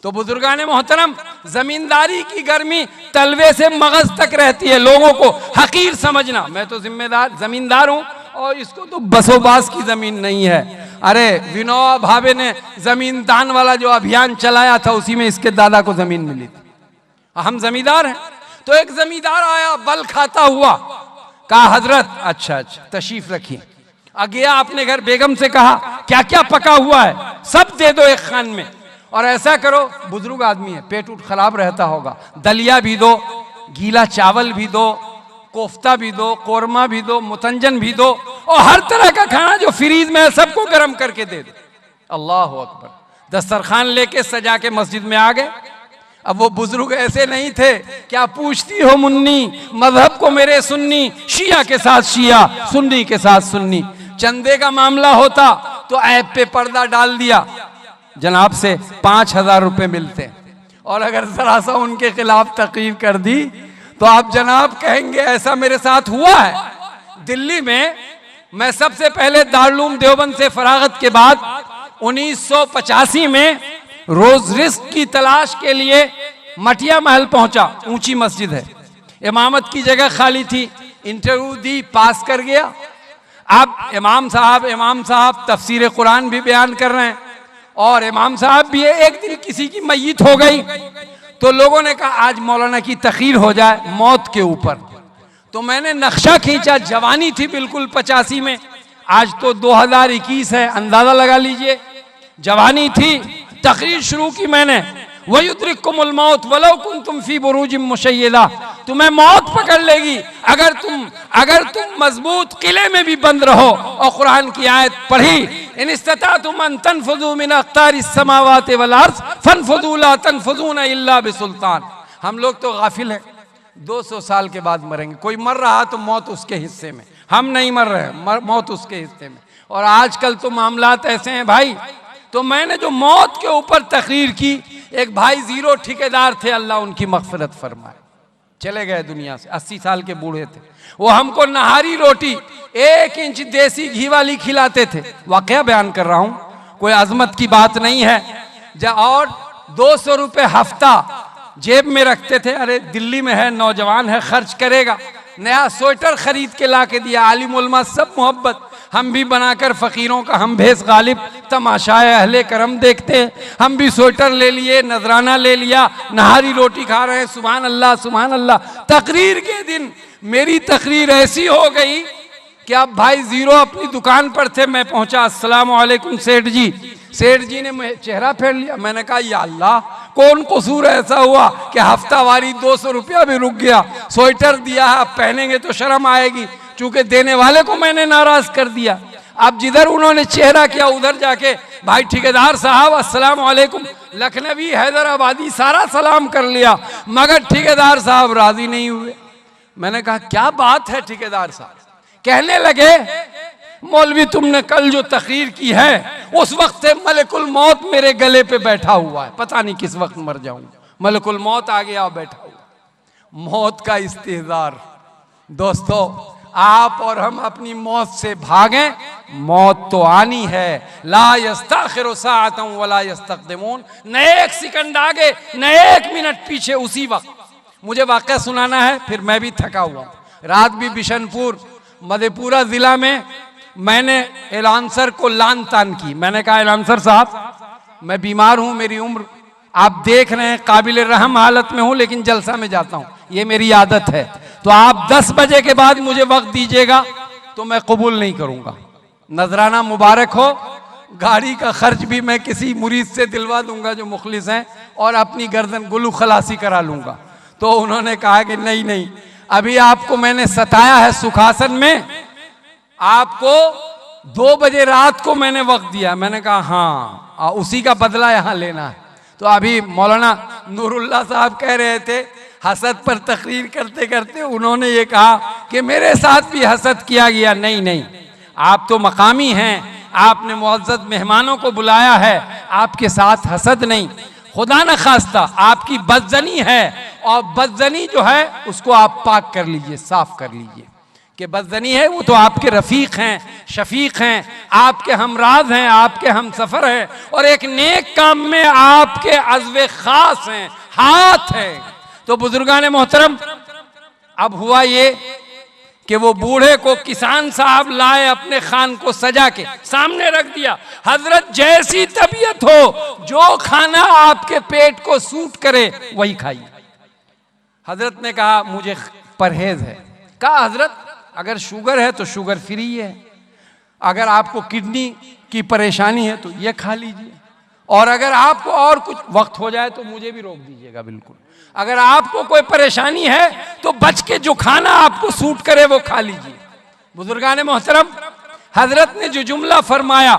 Speaker 3: तो बुजुर्गाने मोहतरम, जमींदारी की गर्मी तलवे से मगज तक रहती है। लोगों को हकीर समझना, मैं तो जिम्मेदार जमींदार हूं और इसको तो बसोबास की जमीन नहीं है। अरे विनोबा भावे ने जमीन दान वाला जो अभियान चलाया था, उसी में इसके दादा को जमीन मिली थी। हम जमींदार हैं। तो एक जमींदार आया बल खाता हुआ, कहा हजरत अच्छा तशरीफ रखिए। गया अपने घर, बेगम से कहा क्या क्या पका हुआ है, सब दे दो एक खान में। और ऐसा करो, बुजुर्ग आदमी है, पेट उठ खराब रहता होगा, दलिया भी दो, गीला चावल भी दो, कोफ्ता भी दो, कोरमा भी दो, मुतंजन भी दो, और हर तरह का खाना जो फ्रीज में है सबको गर्म करके दे दो। अल्लाह अकबर। दस्तरखान लेके सजा के मस्जिद में आ गए। अब वो बुजुर्ग ऐसे नहीं थे, क्या पूछती हो मुन्नी, मजहब को मेरे सुन्नी, शिया के साथ शिया, सुन्नी के साथ सुन्नी। चंदे का मामला होता तो ऐप पे पर्दा डाल दिया, जनाब से 5000 रुपए मिलते, और अगर जरा सा उनके खिलाफ तकरीर कर दी तो आप जनाब कहेंगे ऐसा मेरे साथ हुआ है। दिल्ली में मैं सबसे पहले दारुल देवबंद से फरागत के बाद 1985 में रोज रिस्क की तलाश के लिए मटिया महल पहुंचा। ऊंची मस्जिद है, इमामत की जगह खाली थी, इंटरव्यू दी, पास कर गया। अब इमाम साहब तफसीर कुरान भी बयान कर रहे हैं और इमाम साहब भी एक दिन किसी की मैयत हो गई तो लोगों ने कहा आज मौलाना की तकरीर हो जाए मौत के ऊपर। तो मैंने नक्शा खींचा, जवानी थी बिल्कुल 85 में, आज तो 2021 है, अंदाजा लगा लीजिए, जवानी थी। तकरीर शुरू की मैंने, वयुद्रिकुमुल मौत वलौ कुंतुम फी बुरूजिम मुशय्यदा, तुम्हें मौत पकड़ लेगी अगर तुम मजबूत किले में भी बंद रहो। और कुरान की आयत पढ़ी, इन इस्ततातुम अन तनफुज़ू मिन अक़तारिस समावाति वल अर्ज़ फनफुज़ू ला तनफुज़ूना इल्ला बिसुल्तान। हम लोग तो गाफिल हैं, 200 साल के बाद मरेंगे। कोई मर रहा तो मौत उसके हिस्से में, हम नहीं मर रहे, मौत उसके हिस्से में। और आजकल तो मामलात ऐसे हैं भाई। तो मैंने जो मौत के ऊपर तकरीर की, एक भाई जीरो ठेकेदार थे, अल्लाह उनकी मग़फ़िरत फरमाए, चले गए दुनिया से, 80 साल के बूढ़े थे। वो हमको नहारी रोटी 1 इंच देसी घी वाली खिलाते थे, वाकया बयान कर रहा हूँ, कोई अजमत की बात नहीं है। और 200 रुपये हफ्ता जेब में रखते थे, अरे दिल्ली में है, नौजवान है, खर्च करेगा। नया स्वेटर खरीद के ला के दिया, आलिम उलमा सब मोहब्बत, हम भी बनाकर फ़कीरों का हम भेस गालिब तमाशाए अहले करम देखते हैं, हम भी स्वेटर ले लिए, नजराना ले लिया, नहारी रोटी खा रहे हैं, सुभान अल्लाह सुभान अल्लाह। तकरीर के दिन मेरी तकरीर ऐसी हो गई कि अब भाई जीरो अपनी दुकान पर थे, मैं पहुंचा, अस्सलाम वालेकुम सेठ जी। सेठ जी ने चेहरा फेर लिया, मैंने कहा या अल्लाह कौन कसूर ऐसा हुआ कि हफ्तावारी 200 रुपया भी रुक गया, स्वेटर दिया है, अब पहनेंगे तो शर्म आएगी, चूंकि देने वाले को मैंने नाराज कर दिया। अब जिधर उन्होंने चेहरा किया उधर जाके भाई ठेकेदार साहब अस्सलाम वालेकुम, लखनवी हैदराबादी सारा सलाम कर लिया, मगर ठेकेदार साहब राजी नहीं हुए। मैंने कहा क्या बात है ठेकेदार साहब? कहने लगे मौलवी तुमने कल जो तकरीर की है उस वक्त से मलकुल मौत मेरे गले पे बैठा हुआ है, पता नहीं किस वक्त मर जाऊं, मलकुल मौत आ गया और बैठा हुआ। मौत का इस्तेज़ार। दोस्तों आप और हम अपनी मौत से भागें, मौत तो आनी है। ला यस्ताखिरु साअतन वला यस्तक़दिमून, न एक सेकंड आगे न एक मिनट पीछे, उसी वक्त। मुझे वाक़या सुनाना है, फिर मैं भी थका हुआ। रात भी बिशनपुर मधेपुरा जिला में मैंने एलांसर को लान तान की। मैंने कहा एलांसर साहब मैं बीमार हूं, मेरी उम्र आप देख रहे हैं काबिल रहम हालत में हूं, लेकिन जलसा में जाता हूं, ये मेरी आदत है, तो आप 10 बजे के बाद मुझे वक्त दीजिएगा तो मैं कबूल नहीं करूंगा। नजराना मुबारक हो, गाड़ी का खर्च भी मैं किसी मुरीद से दिलवा दूंगा जो मुखलिस हैं, और अपनी गर्दन गुलू खलासी करा लूंगा। तो उन्होंने कहा कि नहीं नहीं, अभी आपको मैंने सताया है सुखासन में, आपको 2 बजे रात को मैंने वक्त दिया। मैंने कहा हाँ, उसी का बदला यहां लेना है। तो अभी मौलाना नूरुल्लाह साहब कह रहे थे, हसद पर तकरीर करते करते उन्होंने ये कहा कि मेरे साथ भी हसद किया गया। नहीं नहीं, आप तो मकामी हैं, आपने मुअज़्ज़ज़ मेहमानों को बुलाया है, आपके साथ हसद नहीं, खुदा न खास्ता आपकी बदजनी है, और बदजनी जो है उसको आप पाक कर लीजिए, साफ कर लीजिए। कि बदजनी है वो तो आपके रफीक हैं, शफीक हैं, आपके हमराज हैं, आपके हम सफर हैं, और एक नेक काम में आपके अज़्वे खास हैं, हाथ हैं। तो बुजुर्गान मोहतरम, अब हुआ ये कि वो बूढ़े को किसान साहब लाए, अपने खान को सजा के सामने रख दिया। हजरत जैसी तबीयत हो, जो खाना आपके पेट को सूट करे वही खाइए। हजरत ने कहा मुझे परहेज है। कहा हजरत अगर शुगर है तो शुगर फ्री है, अगर आपको किडनी की परेशानी है तो ये खा लीजिए, और अगर आपको और कुछ वक्त हो जाए तो मुझे भी रोक दीजिएगा बिल्कुल। अगर आपको कोई परेशानी है तो बच के जो खाना आपको सूट करे वो खा लीजिए। बुजुर्गान मोहतरम, हजरत ने जो जुमला फरमाया,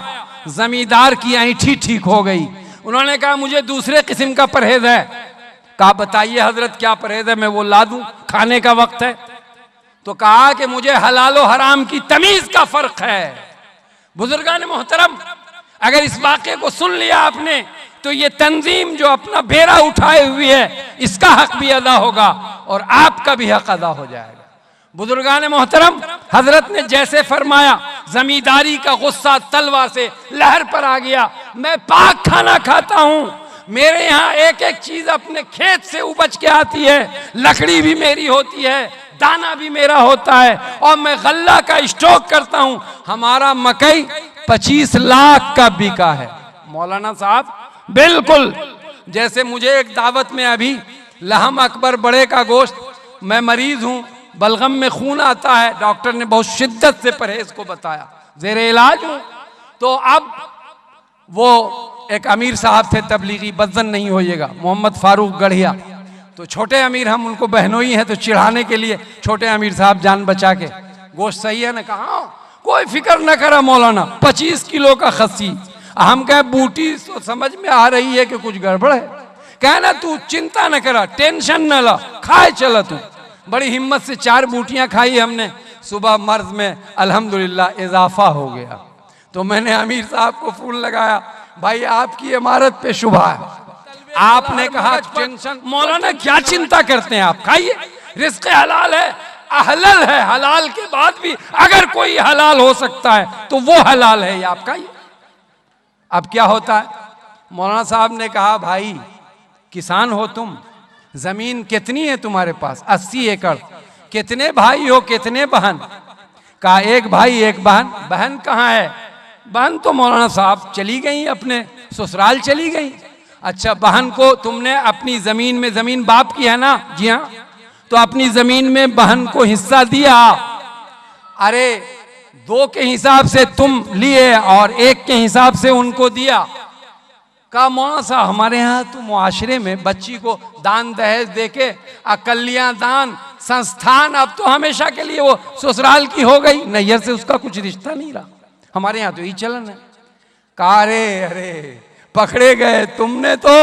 Speaker 3: जमींदार की ऐंठी ठीक हो गई। उन्होंने कहा मुझे दूसरे किस्म का परहेज है। कहा बताइए हजरत क्या परहेज है, मैं वो ला दूं, खाने का वक्त है। तो कहा कि मुझे हलाल और हराम की तमीज का फर्क है। बुजुर्गान मोहतरम, अगर इस वाक़े को सुन लिया आपने तो ये तंजीम जो अपना बेड़ा उठाए हुई है इसका हक भी अदा होगा और आपका भी हक अदा हो जाएगा। बुजुर्गान मोहतरम, हजरत ने जैसे फरमाया, जमींदारी का गुस्सा तलवा से लहर पर आ गया। मैं पाक खाना खाता हूं, मेरे यहाँ एक एक चीज अपने खेत से उपज के आती है, लकड़ी भी मेरी होती है, दाना भी मेरा होता है, और मैं गल्ला का स्टॉक करता हूं। हमारा मकई 25 लाख का बिका है। मौलाना साहब बिल्कुल, जैसे मुझे एक दावत में अभी लहम अकबर बड़े का गोश्त, मैं मरीज हूं, बलगम में खून आता है, डॉक्टर ने बहुत शिद्दत से परहेज को बताया, जेरे इलाज हूं। तो अब वो एक अमीर साहब थे तबलीगी, बदजन नहीं होइएगा, मोहम्मद फारूक गढ़िया, तो छोटे अमीर, हम उनको बहनोई हैं, तो चिढ़ाने के लिए छोटे अमीर साहब जान बचा के, गोश्त सही है ना, कहा कोई फिक्र न करा मौलाना, 25 किलो का खस्सी। हम कहे बूटी तो समझ में आ रही है कि कुछ गड़बड़ है, कहना तू चिंता न करा, टेंशन न ला, खाए चला तू। बड़ी हिम्मत से 4 बूटियां खाई हमने सुबह, मर्ज में अल्हम्दुलिल्लाह इजाफा हो गया। तो मैंने अमीर साहब को फोन लगाया, भाई आपकी इमारत पे शुभा है। आपने कहा टेंशन, मौलाना क्या चिंता करते हैं आप, खाइए, रिस्क हलाल है, अहलल है, हलाल के बाद भी अगर कोई हलाल हो सकता है तो वो हलाल है, ये आप खाइए। अब क्या होता है, मौलाना साहब ने कहा भाई किसान हो तुम, जमीन कितनी है तुम्हारे पास? 80 एकड़। कितने भाई हो, कितने बहन? कहा एक भाई एक बहन। बहन कहाँ है? बहन तो मौलाना साहब चली गई, अपने ससुराल चली गई। अच्छा, बहन को तुमने अपनी जमीन में, जमीन बाप की है ना? जी हाँ। तो अपनी जमीन में बहन को हिस्सा दिया? अरे 2 के हिसाब से तुम लिए और 1 के हिसाब से उनको दिया। कहा मौलाना साहब हमारे यहाँ तो मुआशरे में बच्ची को दान दहेज देके, अकलियां दान, संस्थान, अब तो हमेशा के लिए वो ससुराल की हो गई, नैयर से उसका कुछ रिश्ता नहीं रहा, हमारे यहाँ तो यही चलन है। कहा अरे पकड़े गए, तुमने तो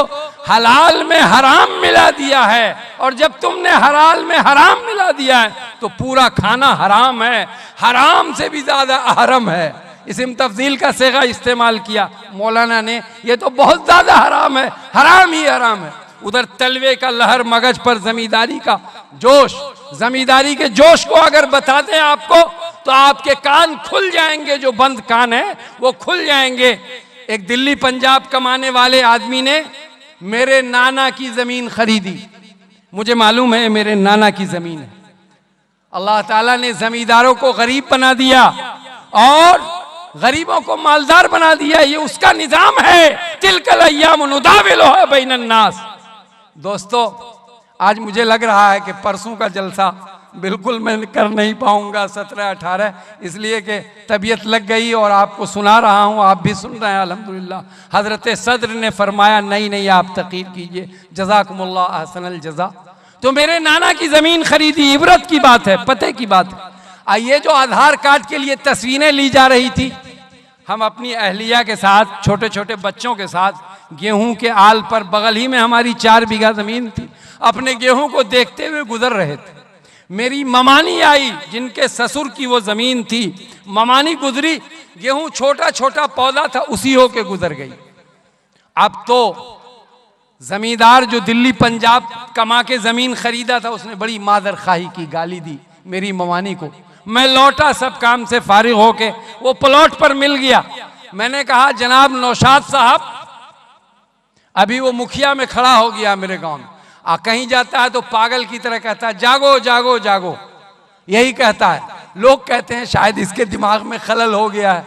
Speaker 3: हलाल में हराम मिला दिया है, और जब तुमने हलाल में हराम मिला दिया है तो पूरा खाना हराम है, हराम से भी ज्यादा अहरम है। इसम तफजील का सेगा इस्तेमाल किया मौलाना ने, ये तो बहुत ज्यादा हराम है, हराम ही हराम है। उधर तलवे का लहर मगज पर जमींदारी का जोश, जमींदारी के जोश को अगर बता दें आपको तो आपके कान खुल जाएंगे, जो बंद कान है वो खुल जाएंगे। एक दिल्ली पंजाब कमाने वाले आदमी ने मेरे नाना की जमीन खरीदी, मुझे मालूम है मेरे नाना की जमीन है। अल्लाह ताला ने जमींदारों को गरीब बना दिया और गरीबों को मालदार बना दिया, ये उसका निजाम है। तिलकल अय्याम नुदाविलुहा बैनन नास। दोस्तों, आज मुझे लग रहा है कि परसों का जलसा बिल्कुल मैं कर नहीं पाऊंगा 17-18, इसलिए कि तबीयत लग गई और आपको सुना रहा हूं, आप भी सुन रहे हैं अल्हम्दुलिल्लाह। हजरत सदर ने फरमाया नहीं आप तकीर कीजिए, जज़ाकुमुल्लाह अहसनल जज़ा। तो मेरे नाना की जमीन खरीदी, इबरत की बात है, पते की बात है। ये जो आधार कार्ड के लिए तस्वीरें ली जा रही थी, हम अपनी अहलिया के साथ, छोटे छोटे बच्चों के साथ गेहूं के आल पर, बगल ही में हमारी 4 बीघा जमीन थी, अपने गेहूं को देखते हुए गुजर रहे थे। मेरी ममानी आई, जिनके ससुर की वो जमीन थी, ममानी गुजरी, गेहूं छोटा छोटा पौधा था, उसी हो के गुजर गई। अब तो जमींदार जो दिल्ली पंजाब कमा के जमीन खरीदा था, उसने बड़ी मादर खाही की, गाली दी मेरी ममानी को। मैं लौटा सब काम से फारिग होके, वो प्लॉट पर मिल गया। मैंने कहा जनाब नौशाद साहब, अभी वो मुखिया में खड़ा हो गया मेरे गांव में, कहीं जाता है तो पागल की तरह कहता है जागो जागो जागो, यही कहता है। लोग कहते हैं शायद इसके दिमाग में खलल हो गया है,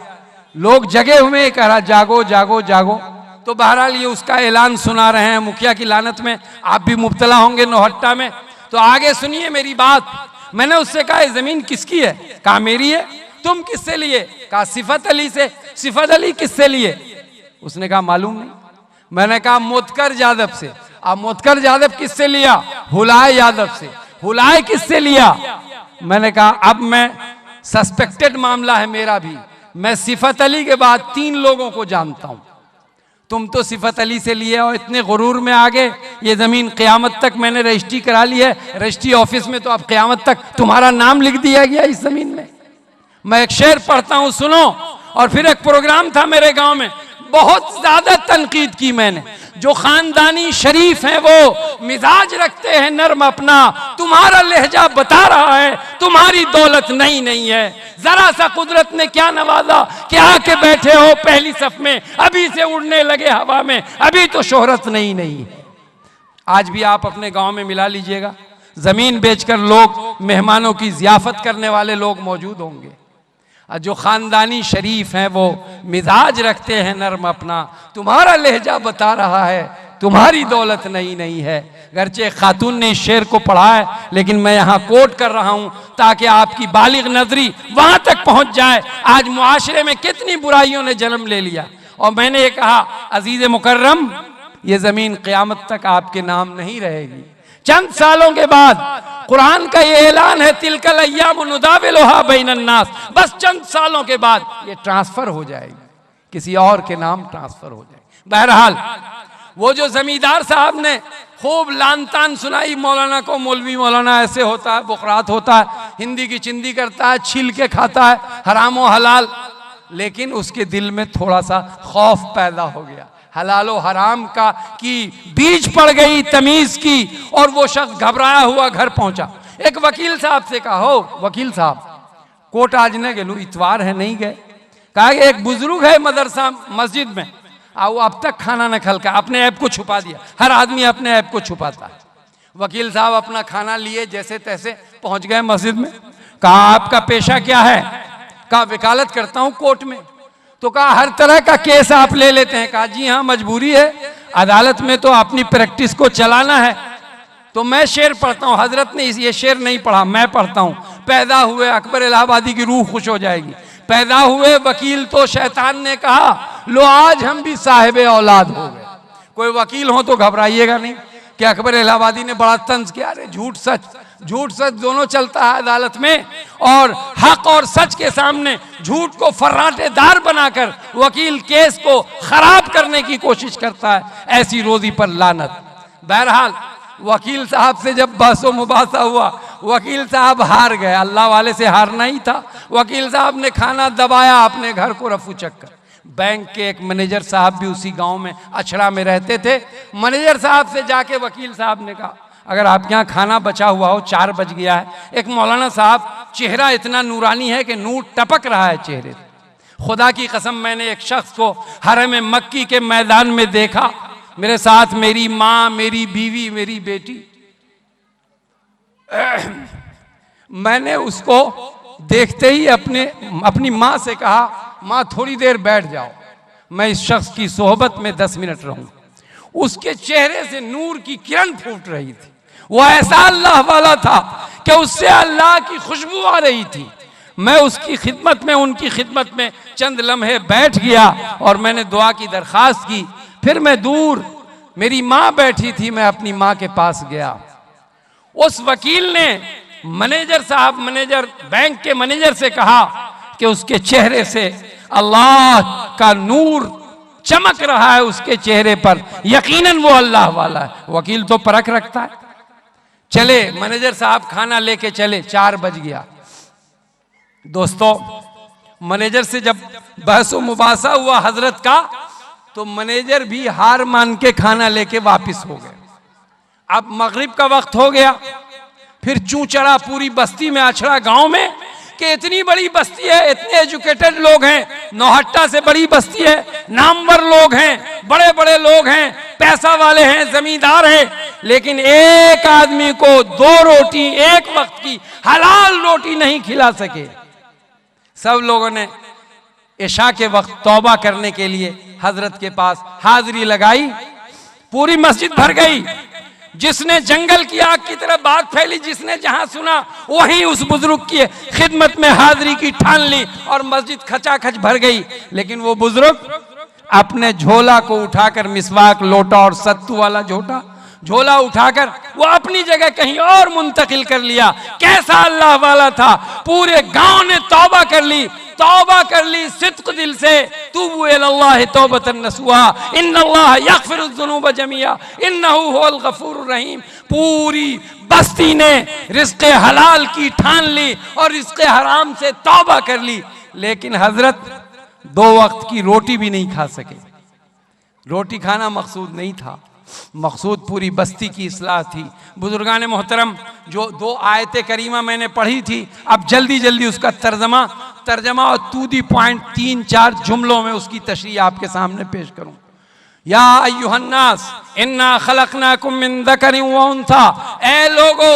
Speaker 3: लोग जगे हुए कह रहा जागो जागो जागो। तो बहरहाल ये उसका ऐलान सुना रहे हैं, मुखिया की लानत में आप भी मुब्तला होंगे नौहट्टा में। तो आगे सुनिए मेरी बात। मैंने उससे कहा ये जमीन किसकी है? कहा मेरी है। तुम किससे लिए? कहा सिफत अली से। सिफत अली किससे लिए? उसने कहा मालूम नहीं। मैंने कहा मोतकर यादव से। अब मोतकर यादव किससे लिया? हुलाय यादव से। हुलाय किससे लिया? मैंने कहा अब मैं सस्पेक्टेड मामला है मेरा भी, मैं सिफत अली के बाद 3 लोगों को जानता हूं। तुम तो सिफत अली से लिए और इतने गुरूर में आ गए, ये जमीन क़यामत तक मैंने रजिस्ट्री करा ली है, रजिस्ट्री ऑफिस में तो अब क़यामत तक तुम्हारा नाम लिख दिया गया इस जमीन में। मैं एक शेर पढ़ता हूं, सुनो। और फिर एक प्रोग्राम था मेरे गांव में, बहुत ज्यादा तनकीद की मैंने। जो खानदानी शरीफ हैं वो मिजाज रखते हैं नर्म अपना, तू तुम्हारा लहजा बता रहा है तुम्हारी दौलत नहीं है। जरा सा कुदरत ने क्या नवाजा कि आके बैठे हो पहली सफ में, अभी से उड़ने लगे हवा में, अभी तो शोहरत नहीं है। आज भी आप अपने गांव में मिला लीजिएगा, जमीन बेचकर लोग मेहमानों की जियाफत करने वाले लोग मौजूद होंगे। जो खानदानी शरीफ हैं वो मिजाज रखते हैं नर्म अपना, तुम्हारा लहजा बता रहा है तुम्हारी दौलत नहीं है। गरचे खातून ने इस शेर को पढ़ा है, लेकिन मैं यहाँ कोट कर रहा हूँ ताकि आपकी बालिग नजरी वहां तक पहुंच जाए। आज मुआशरे में कितनी बुराइयों ने जन्म ले लिया, और मैंने ये कहा अजीज मुकर्रम, ये जमीन क़यामत तक आपके नाम नहीं रहेगी। चंद सालों के बाद कुरान का ये ऐलान है, तिलकल अय्याम नुदाविलुहा बैनन नास, बस चंद सालों के बाद ये ट्रांसफर हो जाएगी, किसी और के नाम ट्रांसफर हो जाएगी। बहरहाल वो जो जमींदार साहब ने खूब लान तान सुनाई मौलाना को, मौलवी मौलाना ऐसे होता है, बुखरात होता है, हिंदी की चिंदी करता है, छील के खाता है हराम व हलाल, लेकिन उसके दिल में थोड़ा सा खौफ पैदा हो गया, हलालो हराम का की बीज पड़ गई तमीज की, और वो शख्स घबराया हुआ घर पहुंचा। एक वकील साहब से कहा, हो वकील साहब, कोर्ट आज न गेलू, इतवार है नहीं गए। कहा कि एक बुजुर्ग है मदरसा मस्जिद में, वो अब तक खाना न खल का, अपने ऐप को छुपा दिया। हर आदमी अपने ऐप को छुपाता है। वकील साहब अपना खाना लिए जैसे तैसे पहुंच गए मस्जिद में। कहा आपका पेशा क्या है? कहा वकालत करता हूं कोर्ट में। तो कहा हर तरह का केस आप ले लेते हैं? कहा जी हाँ, मजबूरी है, अदालत में तो अपनी प्रैक्टिस को चलाना है। तो मैं शेर पढ़ता हूँ, हजरत ने ये शेर नहीं पढ़ा, मैं पढ़ता हूँ। पैदा हुए अकबर इलाहाबादी की रूह खुश हो जाएगी। पैदा हुए वकील तो शैतान ने कहा, लो आज हम भी साहिबे औलाद हो गए। कोई वकील हो तो घबराइएगा नहीं कि अकबर इलाहाबादी ने बड़ा तंज किया। अरे झूठ सच दोनों चलता है अदालत में, और हक और सच के सामने झूठ को फर्राटेदार बनाकर वकील केस को खराब करने की कोशिश करता है। ऐसी रोजी पर लानत। बहरहाल वकील साहब से जब बहसो मुबासा हुआ, वकील साहब हार गए। अल्लाह वाले से हारना ही था। वकील साहब ने खाना दबाया, अपने घर को रफू चक्कर। बैंक के एक मैनेजर साहब भी उसी गांव में अछड़ा में रहते थे। मैनेजर साहब से जाके वकील साहब ने कहा, अगर आपके यहाँ खाना बचा हुआ हो, 4 बज गया है। एक मौलाना साहब, चेहरा इतना नूरानी है कि नूर टपक रहा है चेहरे से। खुदा की कसम, मैंने एक शख्स को हरम मक्की के मैदान में देखा, मेरे साथ मेरी माँ, मेरी बीवी, मेरी बेटी। मैंने उसको देखते ही अपनी माँ से कहा, माँ थोड़ी देर बैठ जाओ, मैं इस शख्स की सोहबत में 10 मिनट रहूं। उसके चेहरे से नूर की किरण फूट रही थी। वो ऐसा अल्लाह वाला था कि उससे अल्लाह की खुशबू आ रही थी। मैं उसकी खिदमत में, उनकी खिदमत में चंद लम्हे बैठ गया और मैंने दुआ की दरखास्त की। फिर मैं दूर, मेरी माँ बैठी थी, मैं अपनी माँ के पास गया। उस वकील ने मैनेजर बैंक के मैनेजर से कहा कि उसके चेहरे से अल्लाह का नूर चमक रहा है उसके चेहरे पर, यकीनन वो अल्लाह वाला है। वकील तो परख रखता है। चले मैनेजर साहब खाना लेके चले, 4 बज गया। दोस्तों, मैनेजर से जब बहसो मुबासा हुआ हजरत का, तो मैनेजर भी हार मान के खाना लेके वापस हो गए। अब मगरिब का वक्त हो गया। फिर चूं चढ़ा पूरी बस्ती में, अछड़ा गांव में, कि इतनी बड़ी बस्ती है, इतने एजुकेटेड लोग हैं, नौहट्टा से बड़ी बस्ती है, नामवर लोग हैं, बड़े बड़े लोग हैं, पैसा वाले हैं, जमींदार हैं, लेकिन एक आदमी को 2 रोटी एक वक्त की हलाल रोटी नहीं खिला सके। सब लोगों ने इशा के वक्त तौबा करने के लिए हजरत के पास हाजिरी लगाई। पूरी मस्जिद भर गई। जिसने जंगल की आग की तरह बात फैली, जिसने जहां सुना वहीं उस बुजुर्ग की खिदमत में हाजिरी की ठान ली और मस्जिद खचाखच भर गई। लेकिन वो बुजुर्ग अपने झोला को उठाकर, मिसवाक, लोटा और सत्तू वाला झोला उठाकर वो अपनी जगह कहीं और मुंतकिल कर लिया। कैसा अल्लाह वाला था। पूरे गांव ने तौबा कर ली सिद्क दिल से। तूबू इलल्लाह तौबतन नसूहा इन्नल्लाह यगफिरुज़्ज़ुनूब जमीआ इन्नहु हुवल गफूरुर रहीम। पूरी बस्ती ने रिज़्क़े हलाल की ठान ली और रिज़्क़े हराम से तौबा कर ली। लेकिन हजरत 2 वक्त की रोटी भी नहीं खा सके। रोटी खाना मकसूद नहीं था, मकसूद पूरी बस्ती की इस्लाह थी। बुजुर्गान मोहतरम, जो 2 आयत करीमा मैंने पढ़ी थी, अब जल्दी जल्दी उसका तर्जमा और टू दी पॉइंट 3-4 जुमलों में उसकी तशरीह आपके सामने पेश करूं। या अय्युहन्नास इन्ना खलकनाकुम मिन ज़करिन व उन्सा, ऐ लोगो,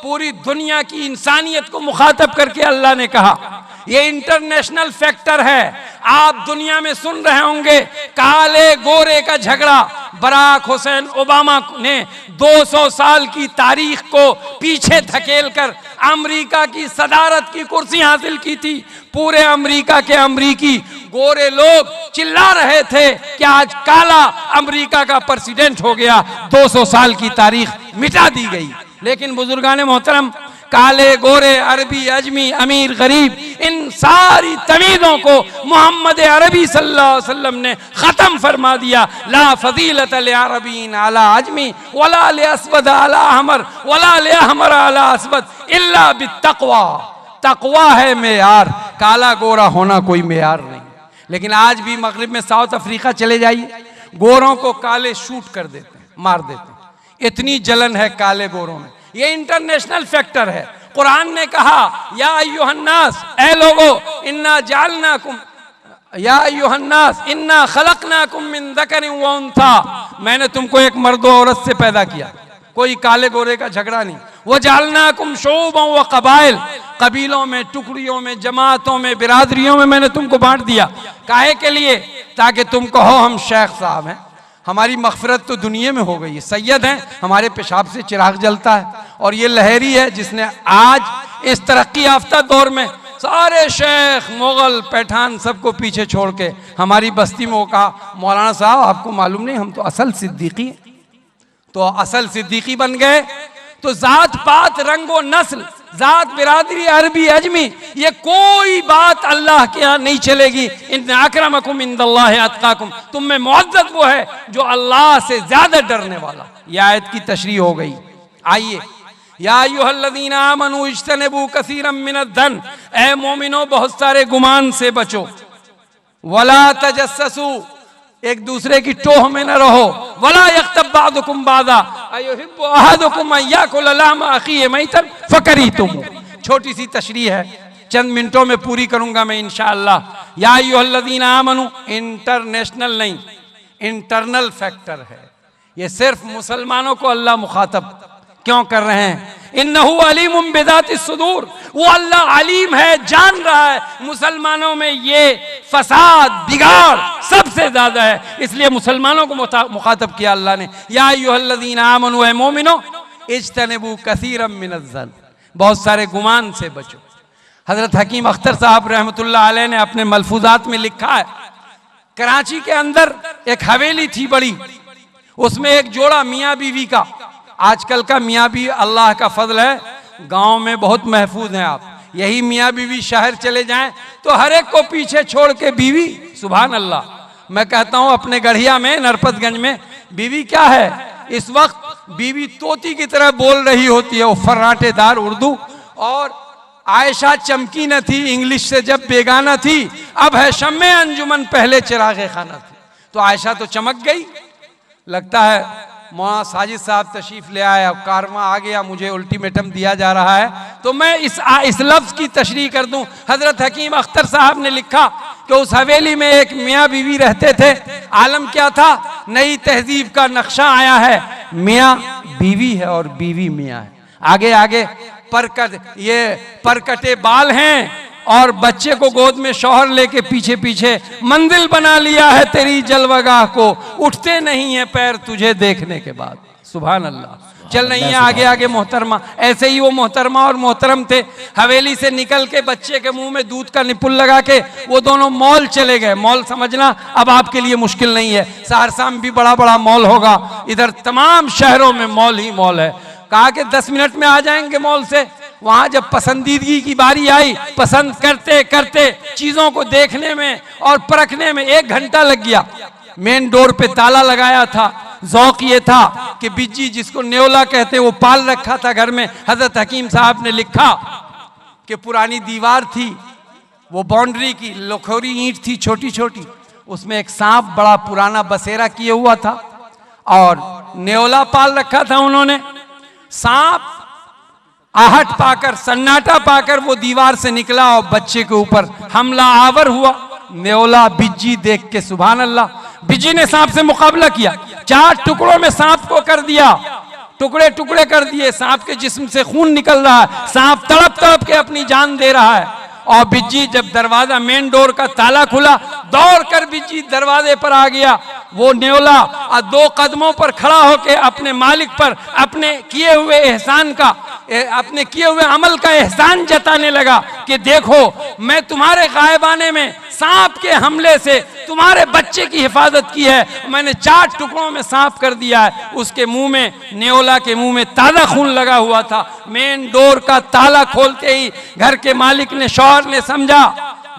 Speaker 3: पूरी दुनिया की इंसानियत को मुखातब करके अल्लाह ने कहा। ये इंटरनेशनल फैक्टर है। आप दुनिया में सुन रहे होंगे काले गोरे का झगड़ा। बराक हुसैन ओबामा ने 200 साल की तारीख को पीछे धकेलकर अमेरिका की सदारत की कुर्सी हासिल की थी। पूरे अमेरिका के अमरीकी गोरे लोग चिल्ला रहे थे कि आज काला अमेरिका का प्रेसिडेंट हो गया, 200 साल की तारीख मिटा दी गई। लेकिन बुजुर्गान मोहतरम, काले गोरे, अरबी अजमी, अमीर गरीब, इन सारी तमीज़ों को मोहम्मद अरबी सल्लल्लाहु अलैहि वसल्लम ने ख़त्म फरमा दिया। ला फजीलत ले अरबीन अला अजमी वला ले अस्वद अला अहमर वला ले अहमर अला अस्वद इल्ला बित्तक़वा। तक़वा है मेयार, काला गोरा होना कोई मेयार नहीं। लेकिन आज भी मगरिब में साउथ अफ्रीका चले जाइए, गोरों को काले शूट कर देते हैं, मार देते हैं। इतनी जलन है काले गोरों में। ये इंटरनेशनल फैक्टर है। कुरान ने कहा या अय्युहन्नास, ऐ लोगो, इन्ना जालनाकुम, या अय्युहन्नास इन्ना खलकनाकुम मिन ज़करिन व उन्सा, मैंने तुमको एक मर्द और औरत से पैदा किया। कोई काले गोरे का झगड़ा नहीं। वो जालनाकुम शुअबन व क़बाइल, कबीलों में, टुकड़ियों में, जमातों में, बिरादरियों में मैंने तुमको बांट दिया। काहे के लिए? ताकि तुम कहो हम शेख साहब हैं, हमारी मग़फ़िरत तो दुनिया में हो गई है, सैयद हैं, हमारे पेशाब से चिराग जलता है। और ये लहरी है जिसने आज इस तरक्की याफ्ता दौर में सारे शेख, मुगल, पैठान सबको पीछे छोड़ के हमारी बस्ती में वो कहा, मौलाना साहब आपको मालूम नहीं, हम तो असल सिद्दीकी हैं। तो असल सिद्दीकी बन गए। तो जात पात, रंगो नस्ल, जात बिरादरी, अरबी अजमी, ये कोई बात अल्लाह के यहाँ नहीं चलेगी। इन्ना अक्रमकुम इंदल्लाहि अत्काकुम, तुम में मुअज़्ज़ज़ वो है जो अल्लाह से ज्यादा डरने वाला। यह आयत की तशरीह हो गई। आइए, या अय्युहल्लज़ीना आमनू इज्तनिबू कसीरम मिनद्दन, ऐ मोमिनो बहुत सारे गुमान से बचो। वला तजस्ससू, एक दूसरे की टोह में न रहो। वला यग़्तब बादुकुम बादा अयुहिब्बु अहदुकुम अन याकुल लहम अखीहि मैतन फकरीतुम। छोटी सी तशरीह है, चंद मिनटों में पूरी करूंगा मैं इंशाअल्लाह। या अय्युहल्लज़ीना आमनू इंटरनेशनल नहीं, इंटरनल फैक्टर है। ये सिर्फ मुसलमानों को अल्लाह मुखातब क्यों कर रहे हैं? इन्नहु अलीमुम बिज़ातिस सुदूर, वो अल्लाह अलीम है, जान रहा है मुसलमानों में ये फसाद, बिगाड़ सबसे ज्यादा है, इसलिए मुसलमानों को मुखातब किया अल्लाह ने। या अय्युहल्लज़ीना आमनू, ऐ मोमिनो, इज्तनिबू कसीरम मिनज़्ज़न, बहुत सारे गुमान से बचो। हजरत हकीम अख्तर साहब रहमतुल्लाह अलैह ने अपने मलफूजात में लिखा है, कराची के अंदर एक हवेली थी बड़ी, उसमें एक जोड़ा मियाँ बीवी का। आजकल का मियाँ बीवी अल्लाह का फजल है, गांव में बहुत महफूज हैं। आप यही मियाँ बीवी शहर चले जाएं तो हर एक को पीछे छोड़ के बीवी, सुभान अल्लाह। मैं कहता हूँ अपने गढ़िया में, नरपतगंज में, बीवी क्या है इस वक्त, बीवी तोती की तरह बोल रही होती है, वो फर्राटेदार उर्दू। और आयशा चमकी न थी इंग्लिश से जब बेगाना थी, अब है शम्मे अंजुमन पहले चिरागे खाना थी। तो आयशा तो चमक गई। लगता है मौलाना साजिद साहब तशरीफ ले आए, अब कारवां आ गया, मुझे अल्टीमेटम दिया जा रहा है, तो मैं इस लफ्ज की तशरीह कर दूं। हजरत हकीम अख्तर साहब ने लिखा कि उस हवेली में एक मियाँ बीवी रहते थे। आलम क्या था? नई तहजीब का नक्शा आया है, मियाँ बीवी है और बीवी मियाँ है। आगे आगे परकटे बाल हैं और बच्चे को गोद में शौहर लेके पीछे पीछे मंजिल बना लिया है तेरी जलवगाह को, उठते नहीं है पैर तुझे देखने के बाद। सुभान अल्लाह। चल रही है आगे आगे मोहतरमा। ऐसे ही वो मोहतरमा और मोहतरम थे, हवेली से निकल के बच्चे के मुंह में दूध का निपुल लगा के वो दोनों मॉल चले गए। मॉल समझना अब आपके लिए मुश्किल नहीं है, सहरसा में भी बड़ा बड़ा मॉल होगा, इधर तमाम शहरों में मॉल ही मॉल है। कहा कि 10 मिनट में आ जाएंगे मॉल से। वहां जब पसंदीदगी की बारी आई, पसंद करते करते चीजों को देखने में और परखने में 1 घंटा लग गया। मेन डोर पे ताला लगाया था। ज़ौक़ ये था कि बिज्जी, जिसको न्योला कहते वो पाल रखा था घर में। हजरत हकीम साहब ने लिखा कि पुरानी दीवार थी, वो बाउंड्री की लखोरी ईंट थी छोटी छोटी, उसमें एक सांप बड़ा पुराना बसेरा किए हुआ था और नेवला पाल रखा था उन्होंने। सांप आहट पाकर, सन्नाटा पाकर वो दीवार से निकला और बच्चे के ऊपर हमला आवर हुआ। नेवला बिज्जी देख के सुभान अल्लाह, बिज्जी ने सांप से मुकाबला किया, 4 टुकड़ों में सांप को कर दिया, टुकड़े टुकड़े कर दिए। सांप के जिस्म से खून निकल रहा है, सांप तड़प तड़प के अपनी जान दे रहा है। और बिज्जी जब दरवाजा मेन डोर का ताला खुला, दौड़कर बिज्जी दरवाजे पर आ गया। वो नेवला 2 कदमों पर खड़ा होकर अपने मालिक पर अपने किए हुए एहसान का, अपने किए हुए अमल का एहसान जताने लगा कि देखो मैं तुम्हारे गायबाने में सांप के हमले से तुम्हारे बच्चे की हिफाजत की है, मैंने 4 टुकड़ों में सांप कर दिया है। उसके मुंह में, नेवला के मुंह में ताज़ा खून लगा हुआ था। मेन डोर का ताला खोलते ही घर के मालिक ने, शौहर ने समझा,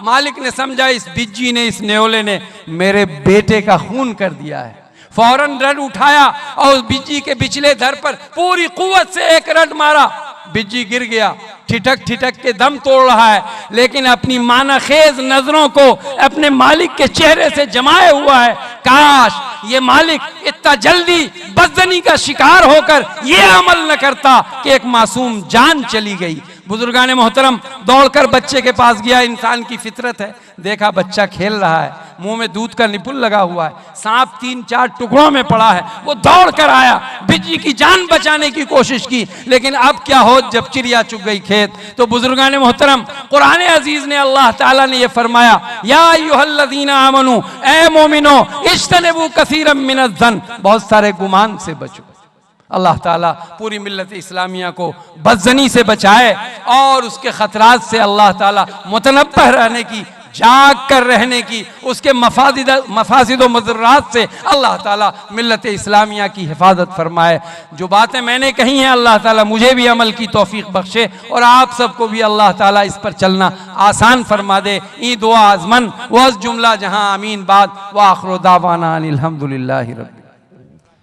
Speaker 3: मालिक ने समझा इस बिज्जी ने, इस नेवले ने मेरे बेटे का खून कर दिया है। फौरन रड उठाया और बिज्जी के बिचले धर पर पूरी कुव्वत से एक रड मारा। बिज्जी गिर गया, ठिठक ठिठक के दम तोड़ रहा है, लेकिन अपनी मानाखेज नजरों को अपने मालिक के चेहरे से जमाए हुआ है। काश ये मालिक इतना जल्दी बदजनी का शिकार होकर ये अमल न करता कि एक मासूम जान चली गई। बुजुर्गाने मोहतरम दौड़कर बच्चे के पास गया, इंसान की फितरत है। देखा बच्चा खेल रहा है, मुंह में दूध का निपुल लगा हुआ है, सांप 3-4 टुकड़ों में पड़ा है। वो दौड़ कर आया, बिज्जी की जान बचाने की कोशिश की, लेकिन अब क्या हो जब चिड़िया चुग गई खेत। तो बुजुर्गाने मोहतरम कुरान अजीज ने, अल्लाह ताला ने ये फरमाया, या अय्युहल्लज़ीना आमनू, ए मोमिनो, इज्तनिबू कसीरम मिनज़्ज़न, बहुत सारे गुमान से बचो। अल्लाह ताला पूरी मिल्लत इस्लामिया को बदजनी से बचाए और उसके खतरात से अल्लाह ताला मुतनब्बह रहने की, जाग कर रहने की, उसके मफासिद व मुज़र्रात से अल्लाह ताला मिल्लत इस्लामिया की हिफाजत फरमाए। जो बातें मैंने कही हैं अल्लाह ताला मुझे भी अमल की तौफीक बख्शे और आप सबको भी अल्लाह ताला इस पर चलना आसान फरमा दे। ई दुआ आज़मन वज़ जुमला जहां आमीन बाद व आखिर दावाना अनिल हम्दुलिल्लाहि रब्बिल।